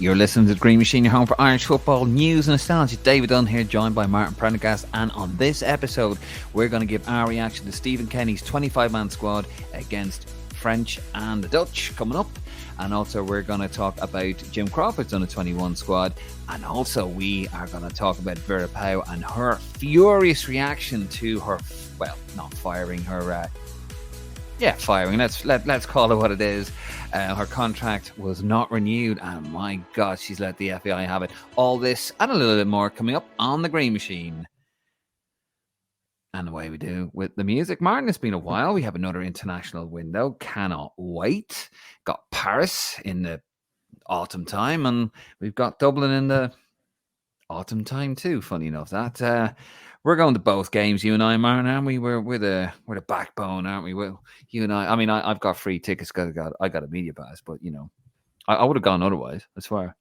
You're listening to the Green Machine, your home for Irish football news and nostalgia. David Dunn here, joined by Martin Prendergast, and on this episode, we're going to give our reaction to Stephen Kenny's 25-man squad against French and the Dutch coming up. And also, we're going to talk about Jim Crawford's under-21 squad. And also, we are going to talk about Vera Pauw and her furious reaction to her, well, not firing, her... firing. Let's call it what it is. Her contract was not renewed, and my God, she's let the FAI have it. All this and a little bit more coming up on the Green Machine. And away we do with the music. Martin, it's been a while. We have another international window. Cannot wait. Got Paris in the autumn time, and we've got Dublin in the autumn time too. Funny enough, that we're going to both games, you and I, Martin, aren't we? We're the backbone, aren't we? Well, you and I mean, I've got free tickets because I got a media pass, but you know, I would have gone otherwise, I swear.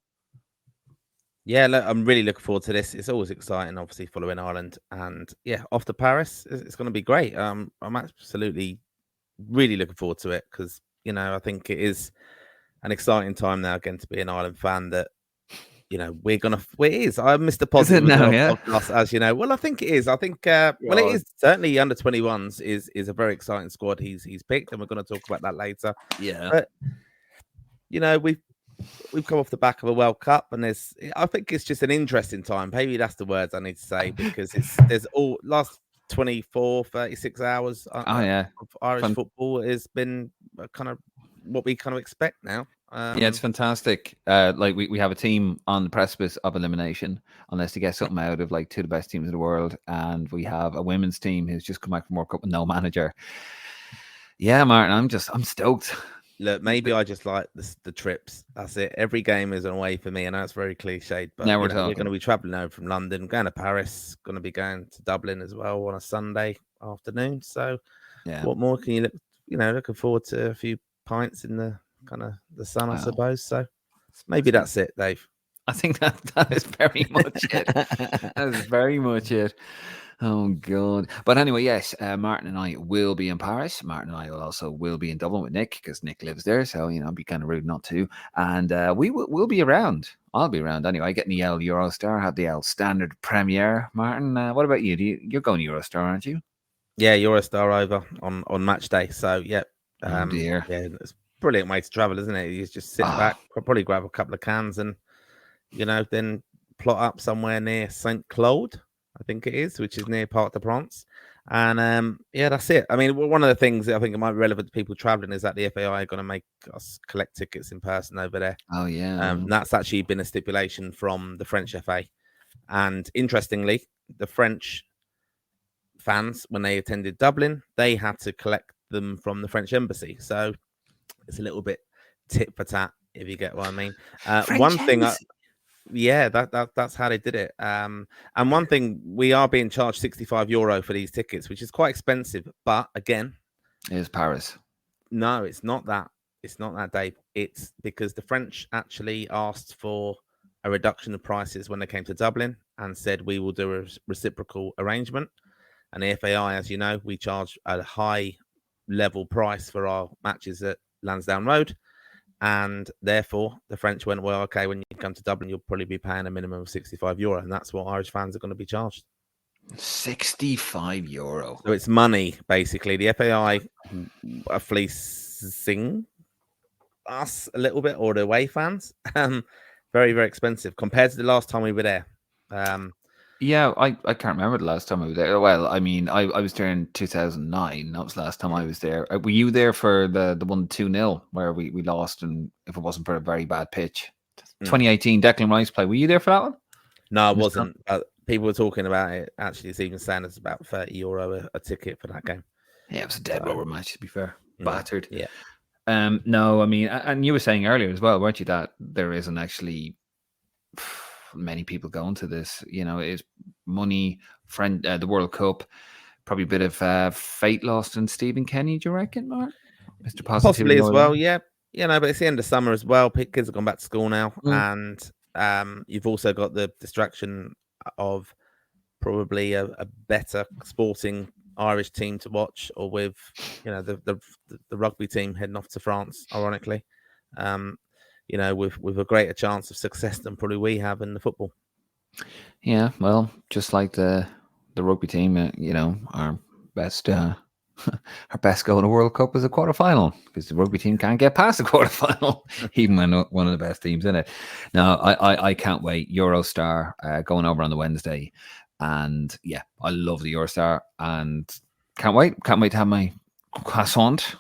Yeah, look, I'm really looking forward to this. It's always exciting, obviously, following Ireland, and yeah, off to Paris, it's going to be great. I'm absolutely really looking forward to it because I think it is an exciting time now again to be an Ireland fan. That it is. I missed the positive podcast, as you know. Well, I think it is. I think it is certainly under 21s is a very exciting squad he's picked, and we're going to talk about that later. Yeah, but we've come off the back of a World Cup, and I think it's just an interesting time. Maybe that's the words I need to say, because there's all last 24, 36 hours of Irish football has been kind of what we kind of expect now. Yeah, it's fantastic. Like we have a team on the precipice of elimination, unless they get something out of like two of the best teams in the world, and we have a women's team who's just come back from World Cup with no manager. Yeah, Martin, I'm stoked. Look, maybe I just like the trips. That's it. Every game is an away for me. I know it's very cliched, but now we're going to be travelling over from London, going to Paris, going to be going to Dublin as well on a Sunday afternoon. So, what more can you look? Looking forward to a few pints in the kind of the sun, I suppose. So maybe that's it, Dave. I think that is very much it. That is very much it. Oh God! But anyway, yes, Martin and I will be in Paris. Martin and I will be in Dublin with Nick, because Nick lives there. So it'd be kind of rude not to. And we'll be around. I'll be around anyway. Getting the L Eurostar, have the L Standard Premiere. Martin, what about you? You're going to Eurostar, aren't you? Yeah, Eurostar over on match day. So yeah, oh dear. Yeah, it's a brilliant way to travel, isn't it? You just sit back, probably grab a couple of cans, and then plot up somewhere near Saint Claude, I think it is, which is near Parc de France. And that's it. I mean, one of the things that I think might be relevant to people traveling is that the FAI are going to make us collect tickets in person over there. Oh, yeah. That's actually been a stipulation from the French FA. And interestingly, the French fans, when they attended Dublin, they had to collect them from the French embassy. So it's a little bit tit for tat, if you get what I mean. One thing... Yeah, that's how they did it. And one thing, we are being charged €65 for these tickets, which is quite expensive. But again, it is Paris. No, it's not that. It's not that, Dave. It's because the French actually asked for a reduction of prices when they came to Dublin and said we will do a reciprocal arrangement. And the FAI, as you know, we charge a high level price for our matches at Lansdowne Road. And therefore, the French went, well, okay, when you come to Dublin, you'll probably be paying a minimum of €65. And that's what Irish fans are going to be charged. €65. So it's money, basically. The FAI are fleecing us a little bit, or the away fans. Very, very expensive compared to the last time we were there. Yeah, I can't remember the last time I was there. Well, I mean, I was there in 2009. That was the last time I was there. Were you there for the 1-2-0 where we lost, and if it wasn't for a very bad pitch? 2018 Declan Rice play. Were you there for that one? No, I wasn't. People were talking about it. Actually, it's even saying it's about €30 a ticket for that game. Yeah, it was a dead rubber match, to be fair. Battered. Yeah. No, I mean, and you were saying earlier as well, weren't you, that there isn't actually many people going to this. It's money, the World Cup, probably a bit of fate lost in Stephen Kenny, do you reckon, Mark? Mr. Possibly as well, yeah. But it's the end of summer as well. Kids have gone back to school now, and you've also got the distraction of probably a better sporting Irish team to watch, or with the rugby team heading off to France, ironically. with a greater chance of success than probably we have in the football. Yeah, well, just like the rugby team, our best our best goal in the World Cup is a quarterfinal because the rugby team can't get past the quarterfinal, even when one of the best teams in it. Now, I can't wait. Eurostar going over on the Wednesday, and yeah, I love the Eurostar, and can't wait to have my croissant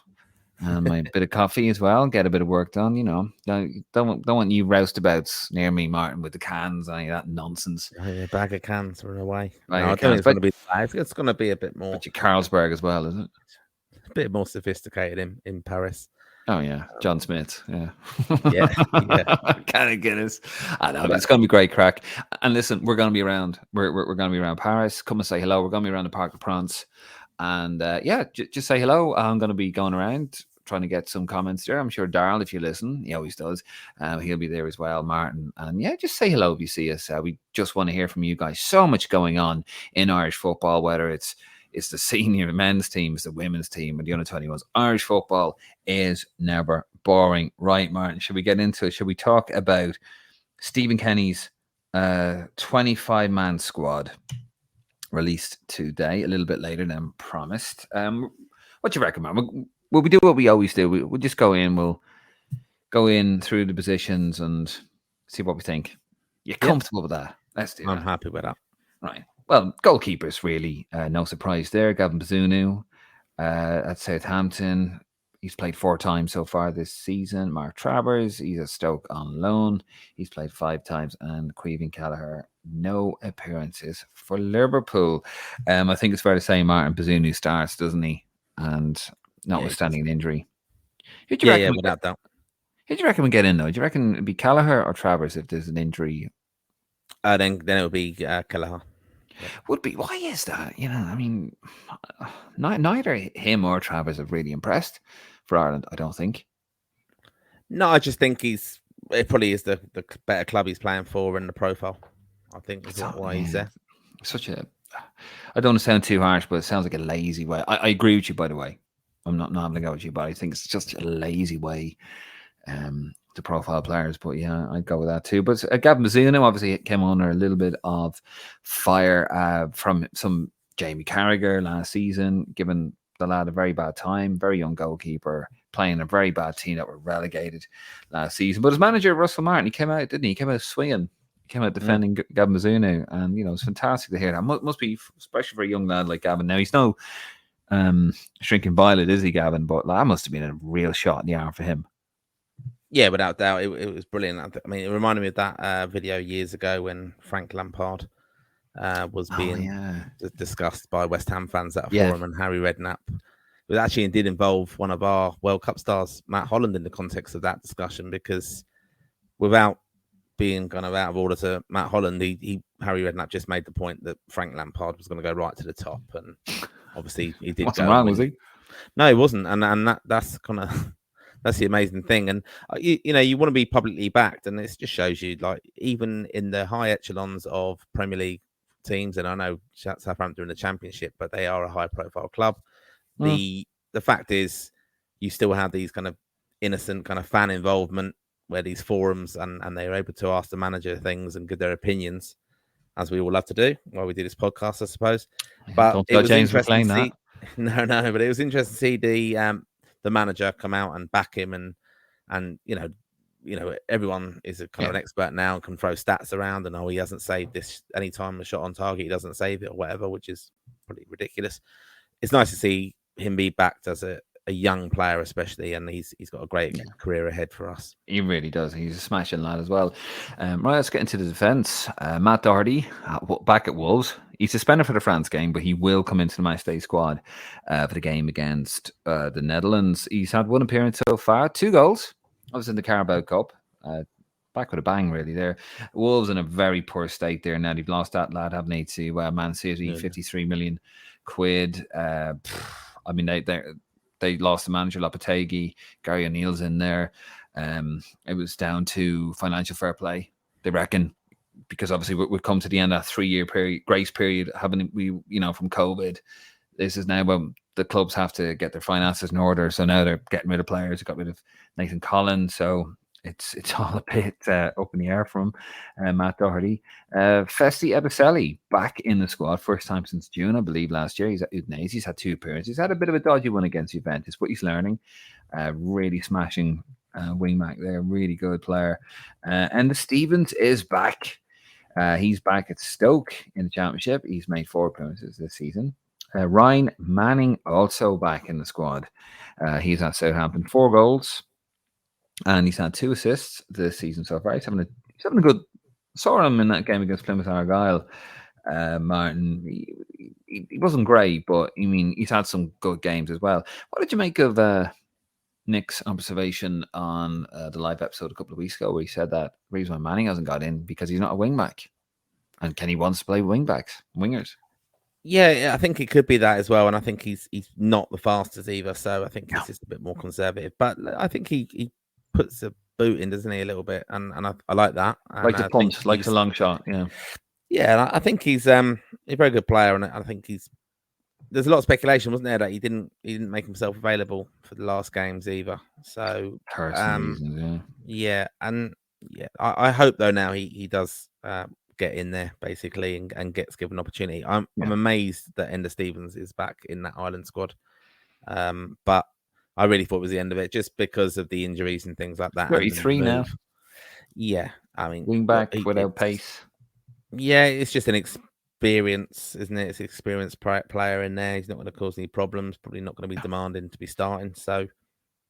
and my bit of coffee as well. Get a bit of work done. Don't want you roustabouts near me, Martin, with the cans and any of that nonsense. A bag of cans are away. I don't think it's going to be. It's going to be a bit more. But Carlsberg as well, isn't it? A bit more sophisticated in Paris. Oh yeah, John Smith. Yeah, yeah. Kind of Guinness. I know it's going to be great crack. And listen, we're going to be around. We're going to be around Paris. Come and say hello. We're going to be around the Parc de France, and just say hello. I'm going to be going around trying to get some comments there. I'm sure Darryl, if you listen, he always does. He'll be there as well, Martin. And yeah, just say hello if you see us. We just want to hear from you guys. So much going on in Irish football, whether it's the senior men's team, it's the women's team, and the under-21s. Irish football is never boring. Right, Martin, should we get into it? Should we talk about Stephen Kenny's 25-man squad released today, a little bit later than promised? What do you reckon, man? Will we do what we always do? We'll just go in. We'll go in through the positions and see what we think. You're comfortable with that? Let's do that. I'm happy with that. Right. Well, goalkeepers, really. No surprise there. Gavin Bazunu at Southampton. He's played 4 times so far this season. Mark Travers, he's at Stoke on loan. He's played 5 times. And Caoimhín Kelleher, no appearances for Liverpool. I think it's fair to say Martin Bazunu starts, doesn't he? And notwithstanding an injury. Without doubt. Who do you reckon we get in, though? Do you reckon it'd be Kelleher or Travers if there's an injury? Then it would be Kelleher. Would be. Why is that? I mean, neither him or Travers have really impressed for Ireland, I don't think. No, I just think it probably is the better club he's playing for and the profile. I think that's why he's there. I don't want to sound too harsh, but it sounds like a lazy way. I agree with you, by the way. I'm not having a go at you, but I think it's just a lazy way to profile players. But yeah, I'd go with that too. But Gavin Bazunu obviously came under a little bit of fire from some Jamie Carragher last season, giving the lad a very bad time, very young goalkeeper, playing a very bad team that were relegated last season. But his manager, Russell Martin, he came out, didn't he? He came out swinging. He came out defending Gavin Bazunu. And, it's fantastic to hear that. Must be, especially for a young lad like Gavin. Now, he's no shrinking violet, is he, Gavin? But that must have been a real shot in the arm for him. Yeah, without doubt, it was brilliant. I mean, it reminded me of that video years ago when Frank Lampard was being discussed by West Ham fans at a forum, and Harry Redknapp. It actually did involve one of our World Cup stars, Matt Holland, in the context of that discussion, because without being kind of out of order to Matt Holland, Harry Redknapp just made the point that Frank Lampard was going to go right to the top, and obviously he did. Wasn't wrong, was he? No, he wasn't, and that's kind of. That's the amazing thing. And, you want to be publicly backed. And this just shows you, like, even in the high echelons of Premier League teams, and I know Southampton in the Championship, but they are a high-profile club. The fact is you still have these kind of innocent kind of fan involvement where these forums and they're able to ask the manager things and give their opinions, as we all love to do while we do this podcast, I suppose. But it was interesting to see. No, but it was interesting to see the manager come out and back him, and everyone is a kind of an expert now and can throw stats around, and he hasn't saved this anytime a shot on target, he doesn't save it or whatever, which is pretty ridiculous. It's nice to see him be backed as a young player, especially, and he's got a great career ahead for us. He really does. He's a smashing lad as well. Right, let's get into the defence. Matt Doherty back at Wolves. He's suspended for the France game, but he will come into the matchday squad for the game against the Netherlands. He's had 1 appearance so far, 2 goals. I was in the Carabao Cup. Back with a bang, really, there. Wolves in a very poor state there. Now they've lost that lad, haven't they, to Man City, 53 million quid. I mean, they lost the manager, Lopetegui. Gary O'Neill's in there. It was down to financial fair play, they reckon, because obviously we've come to the end of that 3-year grace period, haven't we? From COVID. This is now when the clubs have to get their finances in order. So now they're getting rid of players. They got rid of Nathan Collins. So it's all a bit up in the air from Matt Doherty. Festi Ebicelli back in the squad, first time since June, I believe, last year. He's at Udinese. He's had 2 appearances. He's had a bit of a dodgy one against Juventus, but he's learning. Really smashing wing back there, really good player. And the Stevens is back. He's back at Stoke in the Championship. He's made 4 appearances this season. Ryan Manning also back in the squad. He's at Southampton, 4 goals. And he's had 2 assists this season so far. He's having a good. Saw him in that game against Plymouth Argyle. Martin, he wasn't great, but I mean, he's had some good games as well. What did you make of Nick's observation on the live episode a couple of weeks ago, where he said that the reason why Manning hasn't got in because he's not a wing back, and Kenny wants to play wingers? Yeah, I think it could be that as well, and I think he's not the fastest either, so I think he's just a bit more conservative. But I think he puts a boot in, doesn't he, a little bit, and I like that. And like the punch, like the long shot, yeah. Yeah, I think he's a very good player, and I think there's a lot of speculation, wasn't there, that he didn't make himself available for the last games either. So personal reasons, yeah, and yeah, I hope though now he does get in there basically and gets given opportunity. I'm amazed that Enda Stevens is back in that Ireland squad, but I really thought it was the end of it just because of the injuries and things like that. 33 now. Yeah, I mean, wing back without pace. Yeah, it's just an experience, isn't it? It's an experienced player in there. He's not going to cause any problems. Probably not going to be demanding to be starting. So,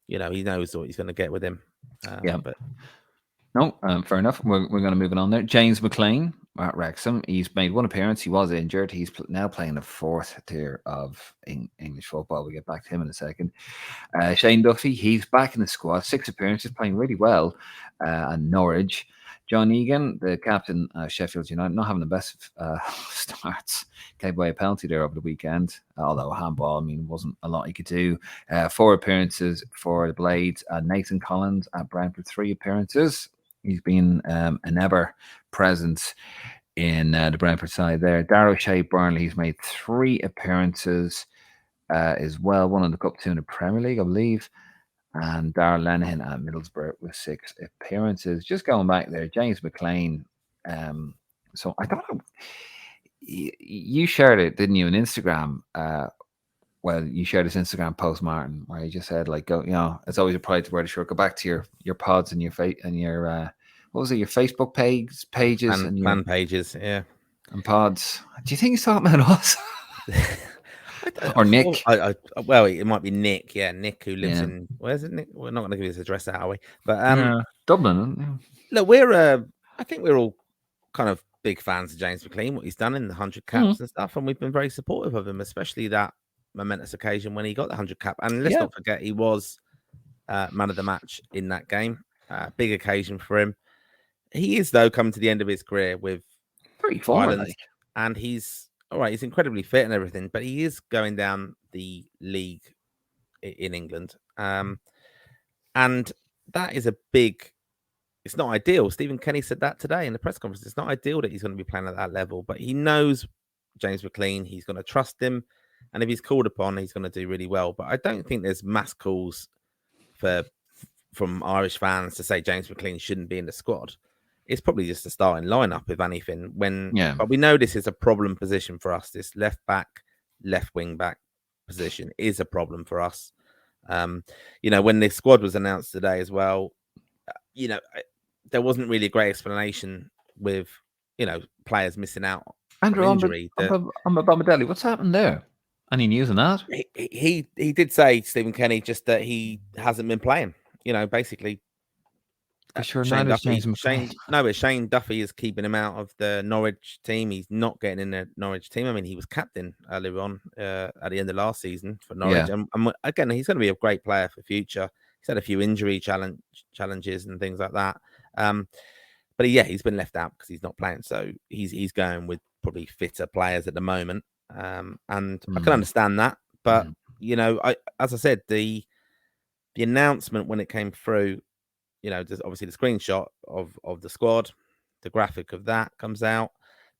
he knows what he's going to get with him. But no, fair enough. We're going to move on there. James McLean at Wrexham. He's made 1 appearance. He was injured. He's now playing the 4th tier of English football. We'll get back to him in a second. Shane Duffy, he's back in the squad. 6 appearances, playing really well at Norwich. John Egan, the captain of Sheffield United, not having the best starts. Gave away a penalty there over the weekend, although handball, wasn't a lot he could do. 4 appearances for the Blades. Nathan Collins at Brentford, 3 appearances. He's been an ever present in the Brentford side there. Darragh Shea, Burnley, he's made 3 appearances as well. 1 in the Cup, 2 in the Premier League, I believe. And Darrell Lenihan at Middlesbrough with 6 appearances. Just going back there, James McLean. So I thought you shared it, didn't you, on Instagram? You shared this Instagram post, Martin, where you just said, like, go, it's always a pride to wear the shirt. Go back to your pods and your what was it, your Facebook pages and your fan pages, yeah, and pods. Do you think he's talking about us? Or Nick? Well, it might be Nick. Yeah, Nick, who lives in, where's it, Nick? We're not going to give his address out, are we? But Dublin. Look, I think we're all kind of big fans of James McLean, what he's done in the 100 caps and stuff, and we've been very supportive of him, especially that momentous occasion when he got the 100 cap. And let's not forget, he was man of the match in that game. Big occasion for him. He is, though, coming to the end of his career with Ireland, and he's all right. He's incredibly fit and everything, but he is going down the league in England, and that is a big. It's not ideal. Stephen Kenny said that today in the press conference. It's not ideal that he's going to be playing at that level, but he knows James McLean. He's going to trust him, and if he's called upon, he's going to do really well. But I don't think there's mass calls from Irish fans to say James McLean shouldn't be in the squad. It's probably just a starting lineup, if anything. But we know this is a problem position for us. This left back, left wing back position is a problem for us. When the squad was announced today as well, there wasn't really a great explanation with, players missing out. Andrew, on Bomadelli, what's happened there? Any news on that? He did say, Stephen Kenny, just that he hasn't been playing. Basically. Shane Duffy is keeping him out of the Norwich team. He's not getting in the Norwich team. I mean, he was captain earlier on at the end of last season for Norwich. Yeah. And again, he's going to be a great player for the future. He's had a few injury challenges and things like that. But he's been left out because he's not playing. So he's going with probably fitter players at the moment. And I can understand that. But, as I said, the announcement when it came through, just obviously the screenshot of the squad, the graphic of that comes out.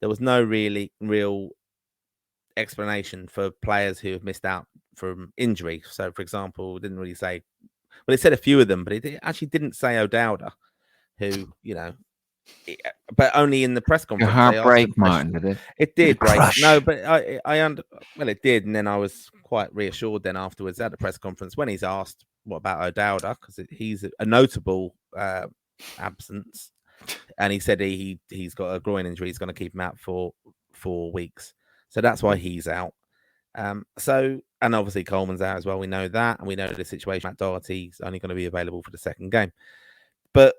There was no real explanation for players who have missed out from injury. So, for example, didn't really say Well, it said a few of them, but it actually didn't say O'Dowda, who, but only in the press Your conference heart they asked him break, questions. Martin, did it? It did break. Crush. No, but well, it did, and then I was quite reassured then afterwards at the press conference when he's asked what about O'Dowda, because he's a notable absence, and he said he's got a groin injury. He's going to keep him out for 4 weeks, so that's why he's out. So, and obviously Coleman's out as well. We know that, and we know the situation. Matt Doherty's only going to be available for the second game, but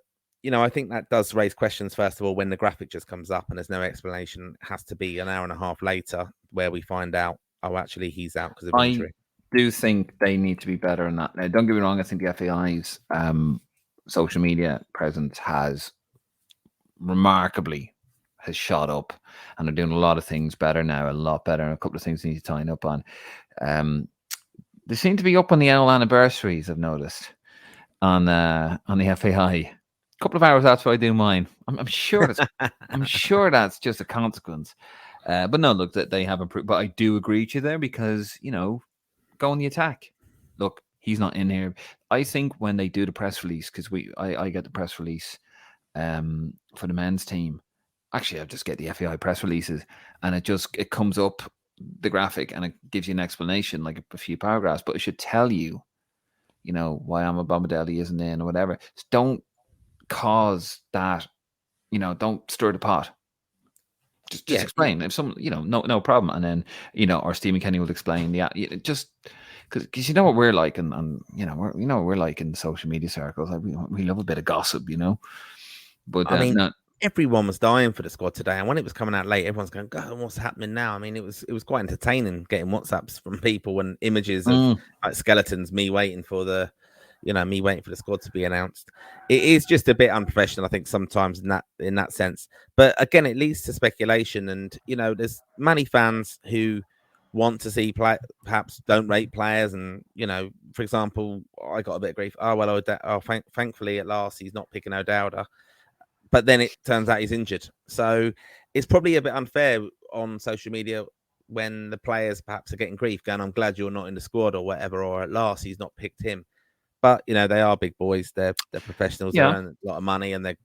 I think that does raise questions. First of all, when the graphic just comes up and there's no explanation, it has to be an hour and a half later where we find out, oh, actually he's out because of injury. I do think they need to be better in that. Now, don't get me wrong. I think the FAI's social media presence has shot up, and they're doing a lot of things better now, a lot better, and a couple of things they need to tighten up on. They seem to be up on the annual anniversaries, I've noticed, on the FAI. A couple of hours after I do mine. I'm sure that's just a consequence. But no, look, that they have improved. But I do agree with you there because, go on the attack. Look, he's not in here. I think when they do the press release, because I get the press release for the men's team. Actually, I just get the FAI press releases, and it comes up the graphic and it gives you an explanation, like a few paragraphs, but it should tell you, why Amabamidele isn't in or whatever. Just don't cause that, don't stir the pot. Just explain. If some, no problem. And then, or Stephen Kenny will explain just because what we're like, and what we're like in the social media circles. Like we love a bit of gossip, But I mean, everyone was dying for the squad today, and when it was coming out late, everyone's going, "God, what's happening now?" I mean, it was quite entertaining getting WhatsApps from people and images of like skeletons, me waiting for the squad to be announced. It is just a bit unprofessional, I think, sometimes in that sense. But again, it leads to speculation, and there's many fans who want to see perhaps don't rate players, and for example, I got a bit of grief. Oh well, thankfully at last he's not picking O'Dowda. But then it turns out he's injured. So it's probably a bit unfair on social media when the players perhaps are getting grief, going, I'm glad you're not in the squad or whatever, or at last he's not picked him. But, they are big boys. They're professionals. Yeah. They earn a lot of money, and they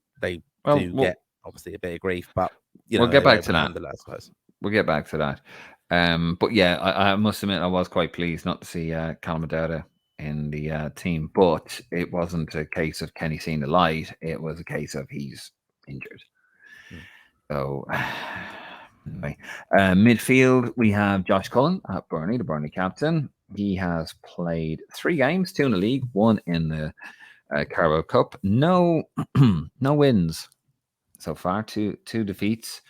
do get, obviously, a bit of grief. But, we'll get back to that. I suppose. We'll get back to that. But, yeah, I must admit I was quite pleased not to see Callum O'Dowda in the team, but it wasn't a case of Kenny seeing the light. It was a case of he's injured. So anyway, midfield we have Josh Cullen at Burnley, the Burnley captain. He has played 3 games, 2 in the league, 1 in the Carabao Cup. No wins so far. 2 defeats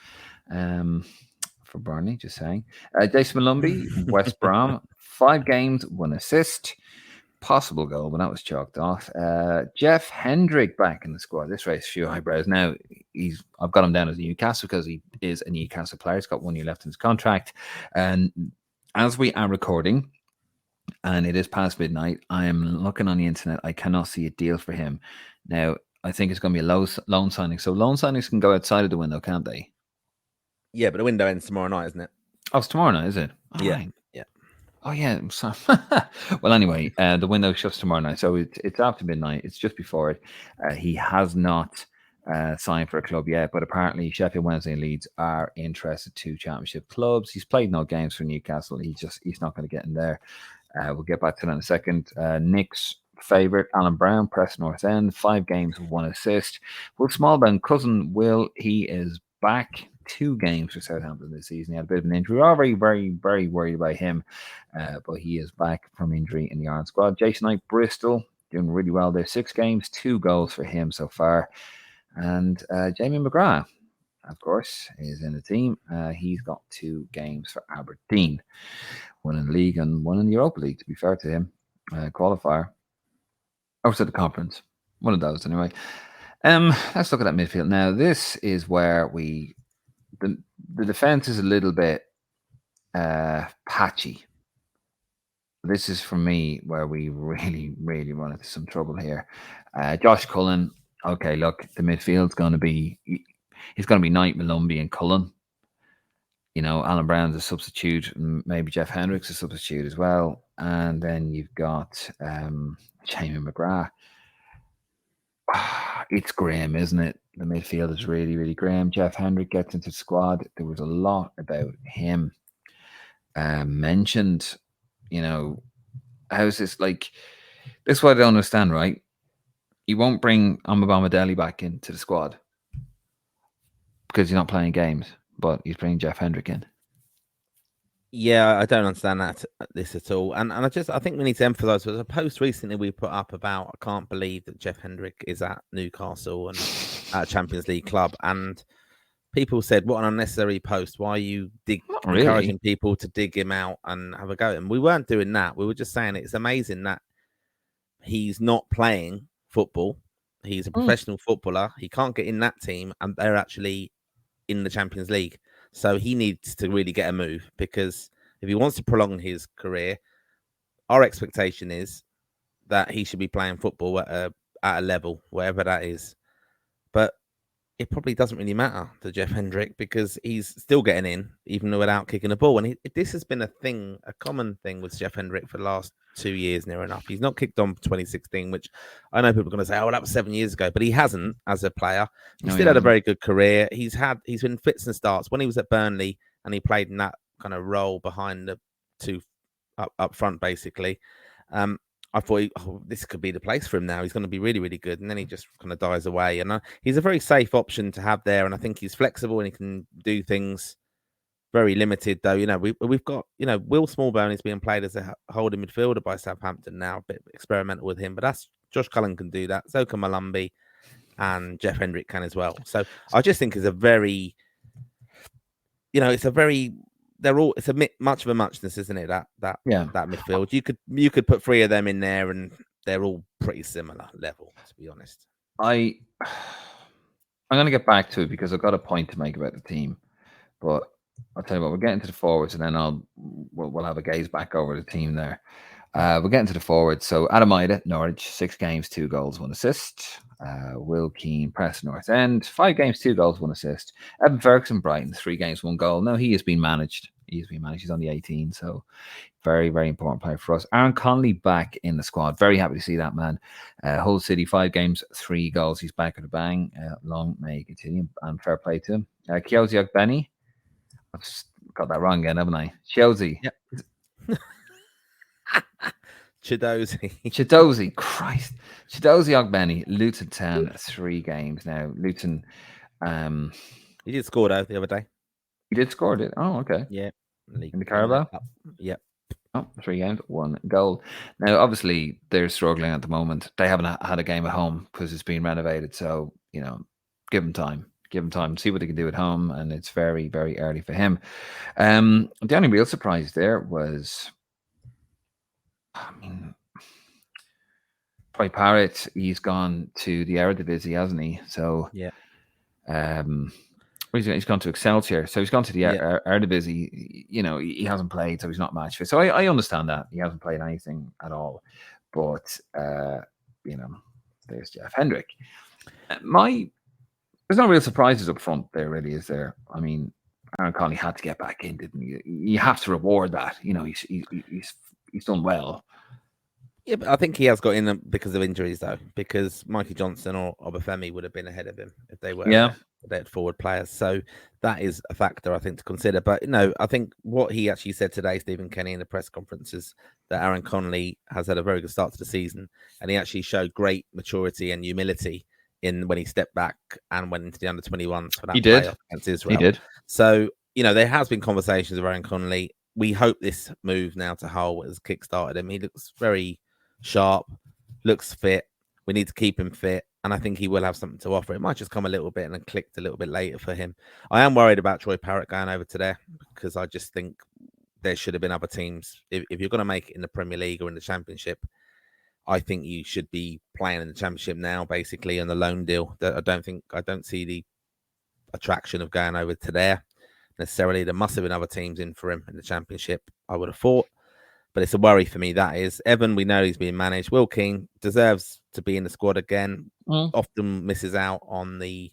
for Burnley. Just saying. Jason Malumbi, West Brom, 5 games, 1 assist. Possible goal, but that was chalked off. Jeff Hendrick back in the squad. This raised a few eyebrows. Now I've got him down as a Newcastle because he is a Newcastle player. He's got 1 year left in his contract. And as we are recording, and it is past midnight, I am looking on the internet. I cannot see a deal for him. Now, I think it's going to be a loan signing. So loan signings can go outside of the window, can't they? Yeah, but the window ends tomorrow night, isn't it? Oh, it's tomorrow night, is it? All right. Yeah. Oh, yeah. Well, anyway, the window shuts tomorrow night. So it's after midnight. It's just before it. He has not signed for a club yet, but apparently Sheffield Wednesday and Leeds are interested, 2 championship clubs. He's played no games for Newcastle. He's not going to get in there. We'll get back to that in a second. Nick's favourite, Alan Brown, Preston North End, 5 games, 1 assist. Will Smallbone, cousin Will, he is back. 2 games for Southampton this season. He had a bit of an injury. We are very, very, very worried about him, but he is back from injury in the Ireland squad. Jason Knight, Bristol, doing really well there. 6 games, 2 goals for him so far. And Jamie McGrath, of course, is in the team. He's got 2 games for Aberdeen. 1 in the league and 1 in the Europa League, to be fair to him. Qualifier. Over the conference. One of those, anyway. Let's look at that midfield. Now, this is where the defense is a little bit patchy. This is, for me, where we really, really run into some trouble here. Josh Cullen, okay, look, the midfield's going to be... He's going to be Knight, Malumbi and Cullen. Alan Brown's a substitute, and maybe Jeff Hendrick's a substitute as well. And then you've got Jamie McGrath. It's grim, isn't it? The midfield is really, really grim. Jeff Hendrick gets into the squad. There was a lot about him mentioned. How's this like? This is what I don't understand, right? You won't bring Amabama Deli back into the squad because he's not playing games, but he's bringing Jeff Hendrick in. Yeah, I don't understand this at all. And I think we need to emphasise, there's a post recently we put up about, I can't believe that Jeff Hendrick is at Newcastle and at a Champions League club. And people said, what an unnecessary post. Why are you encouraging people to dig him out and have a go at him? We weren't doing that. We were just saying it's amazing that he's not playing football. He's a professional footballer. He can't get in that team, and they're actually in the Champions League. So he needs to really get a move, because if he wants to prolong his career, our expectation is that he should be playing football at a level, wherever that is. But it probably doesn't really matter to Jeff Hendrick, because he's still getting in, even without kicking a ball. And this has been a common thing with Jeff Hendrick for the last 2 years, near enough. He's not kicked on for 2016, which I know people are going to say, oh, that was 7 years ago, but he hasn't as a player. He still had a very good career. He's been fits and starts. When he was at Burnley and he played in that kind of role behind the two up front, basically, I thought, this could be the place for him now. He's going to be really, really good. And then he just kind of dies away. And he's a very safe option to have there. And I think he's flexible and he can do things. Very limited, though. We've got, Will Smallbone is being played as a holding midfielder by Southampton now. A bit experimental with him, but that's Josh Cullen can do that. So can Malumbi, and Jeff Hendrick can as well. So I just think it's a very, it's a much of a muchness, isn't it? That midfield. You could put three of them in there, and they're all pretty similar level, to be honest. I'm going to get back to it because I've got a point to make about the team, but I'll tell you what, we're getting to the forwards, and then we'll have a gaze back over the team there. We're getting to the forwards. So Adam Ida, Norwich, 6 games, 2 goals, 1 assist. Will Keane, Preston North End, 5 games, 2 goals, 1 assist. Evan Ferguson, Brighton, 3 games, 1 goal. No, he has been managed. He's on the 18, so very, very important player for us. Aaron Connolly back in the squad. Very happy to see that, man. Hull City, 5 games, 3 goals. He's back at a bang. Long may he continue, and fair play to him. Kyozi Ogbeni. I've got that wrong again, haven't I? Chelsea. Yep. Chidozie. Christ. Chidozie Ogbeni. Luton Town, 3 games now. Luton. He did score, though, the other day. He did score, did? Oh, okay. Yeah. In the Carabao? Yep. Oh, 3 games, 1 goal. Now, obviously, they're struggling at the moment. They haven't had a game at home because it's been renovated. So, give them time. See what they can do at home, and it's very, very early for him. The only real surprise there was, Troy Parrott. He's gone to the Eredivisie, hasn't he? So yeah. He's gone to Excelsior, so he's gone to the Eredivisie. He hasn't played, so he's not match fit. So I understand that he hasn't played anything at all. But there's Jeff Hendrick. There's no real surprises up front there, really, is there? I mean, Aaron Connolly had to get back in, didn't he? You have to reward that. He's done well. Yeah, but I think he has got in because of injuries, though. Because Mikey Johnson or Obafemi would have been ahead of him if they were their forward players. So that is a factor, I think, to consider. But I think what he actually said today, Stephen Kenny, in the press conference, is that Aaron Connolly has had a very good start to the season, and he actually showed great maturity and humility when he stepped back and went into the under-21s for that playoff against Israel. He did. So, there has been conversations with Aaron Connolly. We hope this move now to Hull has kick-started him. He looks very sharp, looks fit. We need to keep him fit, and I think he will have something to offer. It might just come a little bit and then clicked a little bit later for him. I am worried about Troy Parrott going over to there, because I just think there should have been other teams. If you're going to make it in the Premier League or in the Championship, I think you should be playing in the Championship now, basically, on the loan deal. I don't see the attraction of going over to there necessarily. There must have been other teams in for him in the Championship, I would have thought. But it's a worry for me, that is. Evan, we know he's being managed. Will Keane deserves to be in the squad again. Often misses out on the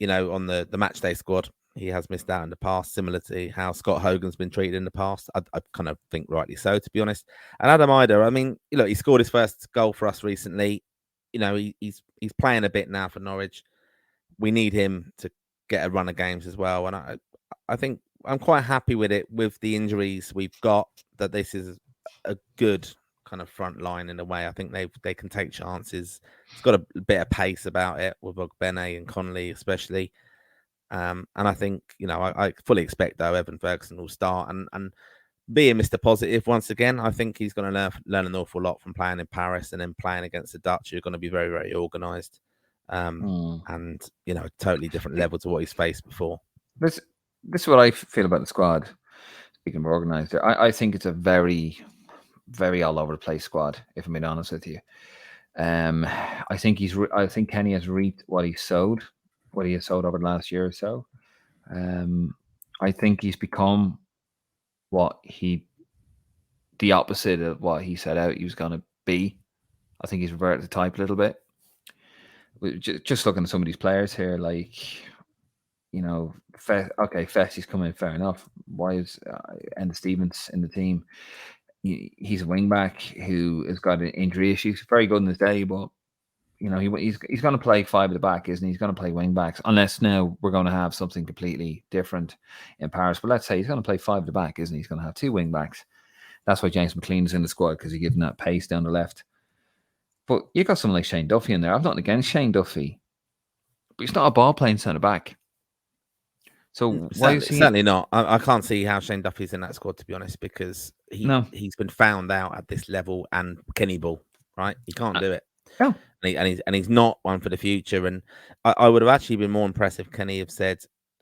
match day squad. he has missed out in the past, similar to how Scott Hogan's been treated in the past. I kind of think rightly so, to be honest. And Adam Ider, I mean, look, he scored his first goal for us recently. You know, he's playing a bit now for Norwich. We need him to get a run of games as well. And I think I'm quite happy with it, with the injuries we've got, that this is a good kind of front line in a way. I think they can take chances. It's got a bit of pace about it with Ogbene and Connolly especially. And I think, you know, I fully expect, though, Evan Ferguson will start. And being Mr. Positive once again, I think he's going to learn an awful lot from playing in Paris and then playing against the Dutch, who are going to be very, very organised. And, you know, a totally different level to what he's faced before. This is what I feel about the squad. Speaking of organised, I think it's a very, very all over the place squad, if I'm being honest with you. I think Kenny has reaped what he has sowed over the last year or so. I think he's become the opposite of what he set out he was going to be. I think he's reverted the type a little bit. Just looking at some of these players here, like, you know, Fessie's come in, fair enough. Why is Enda Stevens in the team? He's a wing back who has got an injury issue. He's very good in his day, but you know he's going to play five at the back, isn't he? He's going to play wing backs, unless now we're going to have something completely different in Paris. But let's say he's going to play five at the back, isn't he? He's going to have two wing backs. That's why James McLean is in the squad, because he's giving that pace down the left. But you got someone like Shane Duffy in there. I've nothing against Shane Duffy, but he's not a ball playing centre back. So why is he... Certainly not. I can't see how Shane Duffy's in that squad, to be honest, because he's been found out at this level and Kenny Ball, right? He can't do it. No. And he's not one for the future. And I would have actually been more impressed if Kenny had said,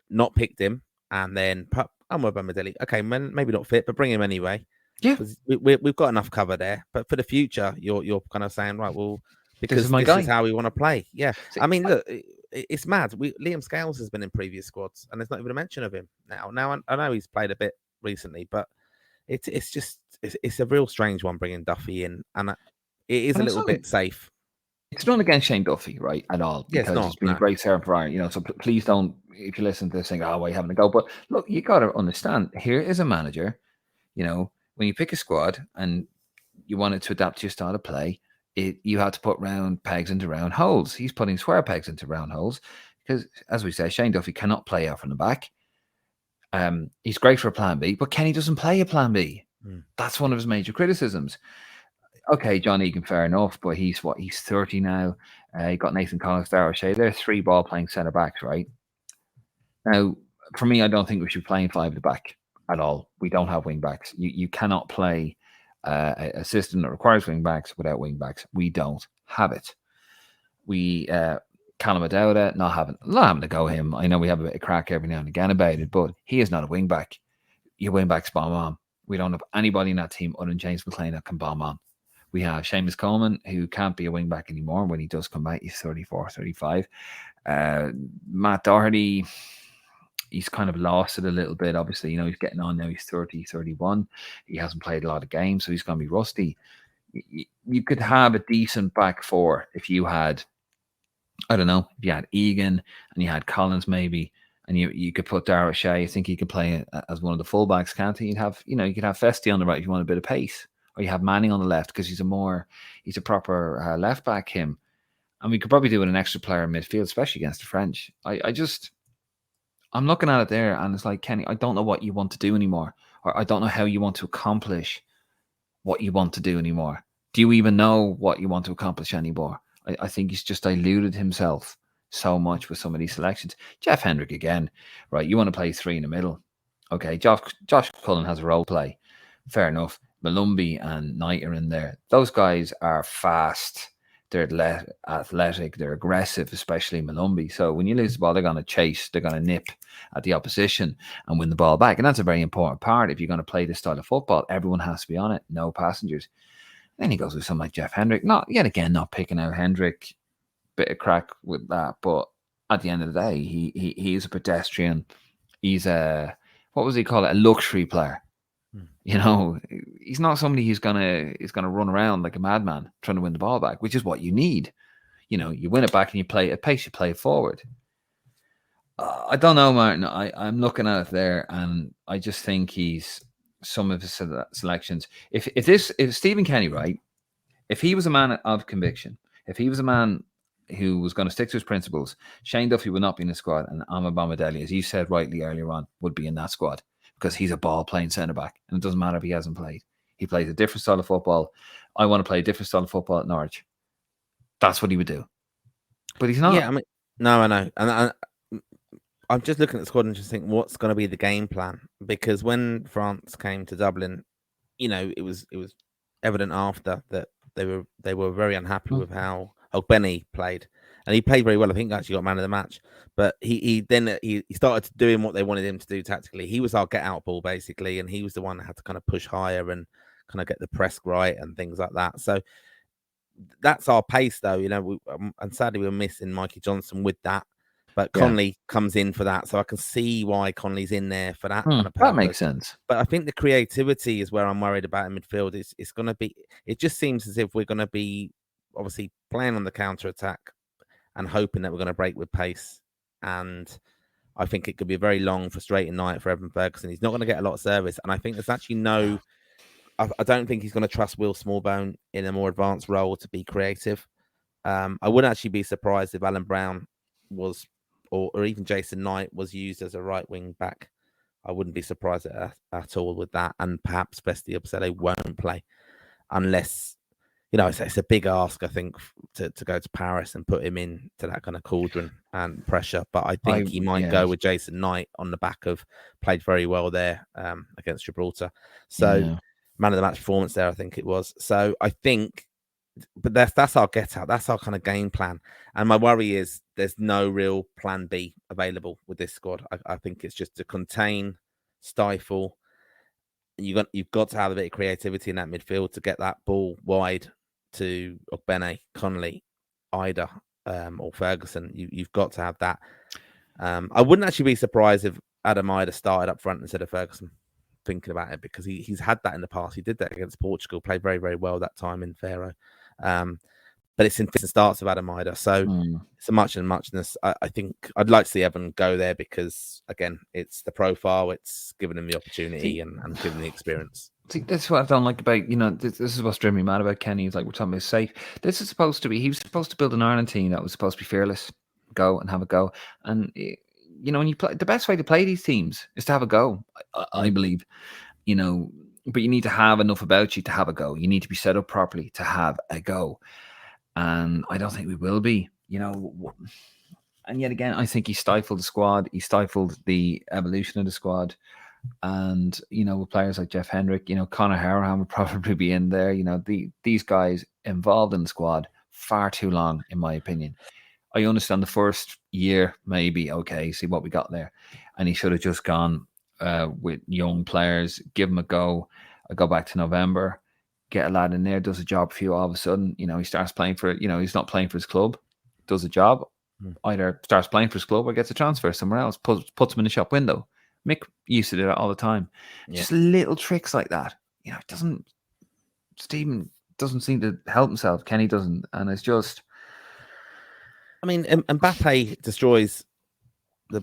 not picked him, and then I'm with Bamadelli. Okay, maybe not fit, but bring him anyway. Yeah, because we've got enough cover there. But for the future, you're kind of saying, right, well, because this is how we want to play. Yeah, I mean, look, it's mad. Liam Scales has been in previous squads, and there's not even a mention of him now. Now I know he's played a bit recently, but it's a real strange one bringing Duffy in, and it is a little bit safe. It's not against Shane Duffy, right, at all, because he's been a great servant for Ireland, you know. So please don't, if you listen to this, think, "Oh, why are you having a go?" But look, you got to understand. Here is a manager, you know. When you pick a squad and you want it to adapt to your style of play, you have to put round pegs into round holes. He's putting square pegs into round holes because, as we say, Shane Duffy cannot play out from the back. He's great for a plan B, but Kenny doesn't play a plan B. That's one of his major criticisms. Okay, John Egan, fair enough, but he's 30 now. He got Nathan Collins, Darragh O'Shea. They're three ball playing centre backs, right? Now, for me, I don't think we should play in five at the back at all. We don't have wing backs. You cannot play a system that requires wing backs without wing backs. We don't have it. We Callum Adauda not having to go him. I know we have a bit of crack every now and again about it, but he is not a wing back. Your wing backs bomb on. We don't have anybody in that team other than James McLean that can bomb on. We have Seamus Coleman, who can't be a wing back anymore. When he does come back, he's 34, 35. Matt Doherty, he's kind of lost it a little bit. Obviously, you know, he's getting on now. He's 30, 31. He hasn't played a lot of games, so he's going to be rusty. You could have a decent back four if you had, I don't know, if you had Egan and you had Collins maybe, and you could put Darragh O'Shea. I think he could play as one of the fullbacks, can't he? You could have Festy on the right if you want a bit of pace. Or you have Manning on the left because he's a proper left back, him. And we could probably do with an extra player in midfield, especially against the French. I'm looking at it there and it's like, Kenny, I don't know what you want to do anymore. Or I don't know how you want to accomplish what you want to do anymore. Do you even know what you want to accomplish anymore? I think he's just diluted himself so much with some of these selections. Jeff Hendrick again, right? You want to play three in the middle. Okay, Josh Cullen has a role play. Fair enough. Malumbi and Knight are in there. Those guys are fast. They're athletic. They're aggressive, especially Malumbi. So when you lose the ball, they're going to chase. They're going to nip at the opposition and win the ball back. And that's a very important part. If you're going to play this style of football, everyone has to be on it. No passengers. Then he goes with someone like Jeff Hendrick. Not picking out Hendrick. Bit of crack with that. But at the end of the day, he is a pedestrian. He's a, what was he call it? A luxury player. You know, he's not somebody who's gonna run around like a madman trying to win the ball back, which is what you need. You know, you win it back and you play at pace, you play it forward. I don't know, Martin. I'm looking at it there, and I just think he's some of his selections. If Stephen Kenny, right, if he was a man of conviction, if he was a man who was going to stick to his principles, Shane Duffy would not be in the squad, and Ama Bamadeli, as you said rightly earlier on, would be in that squad because he's a ball-playing centre-back, and it doesn't matter if he hasn't played. He plays a different style of football. I want to play a different style of football at Norwich. That's what he would do. But he's not. Yeah, I mean, no, I know. And I'm just looking at the squad and just think, what's going to be the game plan? Because when France came to Dublin, it was evident after that they were very unhappy with how Benny played, and he played very well. I think he actually got man of the match. But he started doing what they wanted him to do tactically. He was our get out ball basically, and he was the one that had to kind of push higher and kind of get the press right and things like that. So that's our pace, though. And sadly we're missing Mikey Johnson with that. But Conley comes in for that, so I can see why Conley's in there for that kind of purpose. That makes sense. But I think the creativity is where I'm worried about in midfield. It's going to be. It just seems as if we're going to be obviously playing on the counter attack and hoping that we're going to break with pace. And I think it could be a very long, frustrating night for Evan Ferguson. He's not going to get a lot of service, and I think there's actually no. I don't think he's going to trust Will Smallbone in a more advanced role to be creative. I wouldn't actually be surprised if Alan Brown was. Or even Jason Knight was used as a right wing back. I wouldn't be surprised at all with that. And perhaps Besti Obsede won't play unless, it's a big ask, I think, to go to Paris and put him in to that kind of cauldron and pressure. But I think he might go with Jason Knight on the back of played very well there against Gibraltar. So man of the match performance there, I think it was. So I think. But that's our get out. That's our kind of game plan. And my worry is there's no real plan B available with this squad. I think it's just to contain, stifle. You've got to have a bit of creativity in that midfield to get that ball wide to Ogbene, Connolly, Ida, or Ferguson. You've got to have that. I wouldn't actually be surprised if Adam Ida started up front instead of Ferguson. Thinking about it, because he's had that in the past. He did that against Portugal, played very, very well that time in Faro. But it's in fits and starts of Adam Ida, so it's a muchness. I think I'd like to see Evan go there because, again, it's the profile, it's giving him the opportunity and giving him the experience. See, that's what I don't like about, this is what's driven me mad about Kenny. Is like, we're talking about safe. This is supposed to be, he was supposed to build an Ireland team that was supposed to be fearless, go and have a go. And, when you play, the best way to play these teams is to have a go, I believe, but you need to have enough about you to have a go. You need to be set up properly to have a go. And I don't think we will be, and yet again, I think he stifled the squad. He stifled the evolution of the squad. And, with players like Jeff Hendrick, Conor Harahan would probably be in there. These guys involved in the squad far too long, in my opinion. I understand the first year, maybe, okay, see what we got there. And he should have just gone with young players, give him a go. I go back to November, get a lad in there, does a job for you. All of a sudden, he starts playing for, he's not playing for his club, does a job, either starts playing for his club or gets a transfer somewhere else, puts him in the shop window. Mick used to do that all the time. Yeah. Just little tricks like that. Stephen doesn't seem to help himself. Kenny doesn't. And it's just... I mean, Mbappe destroys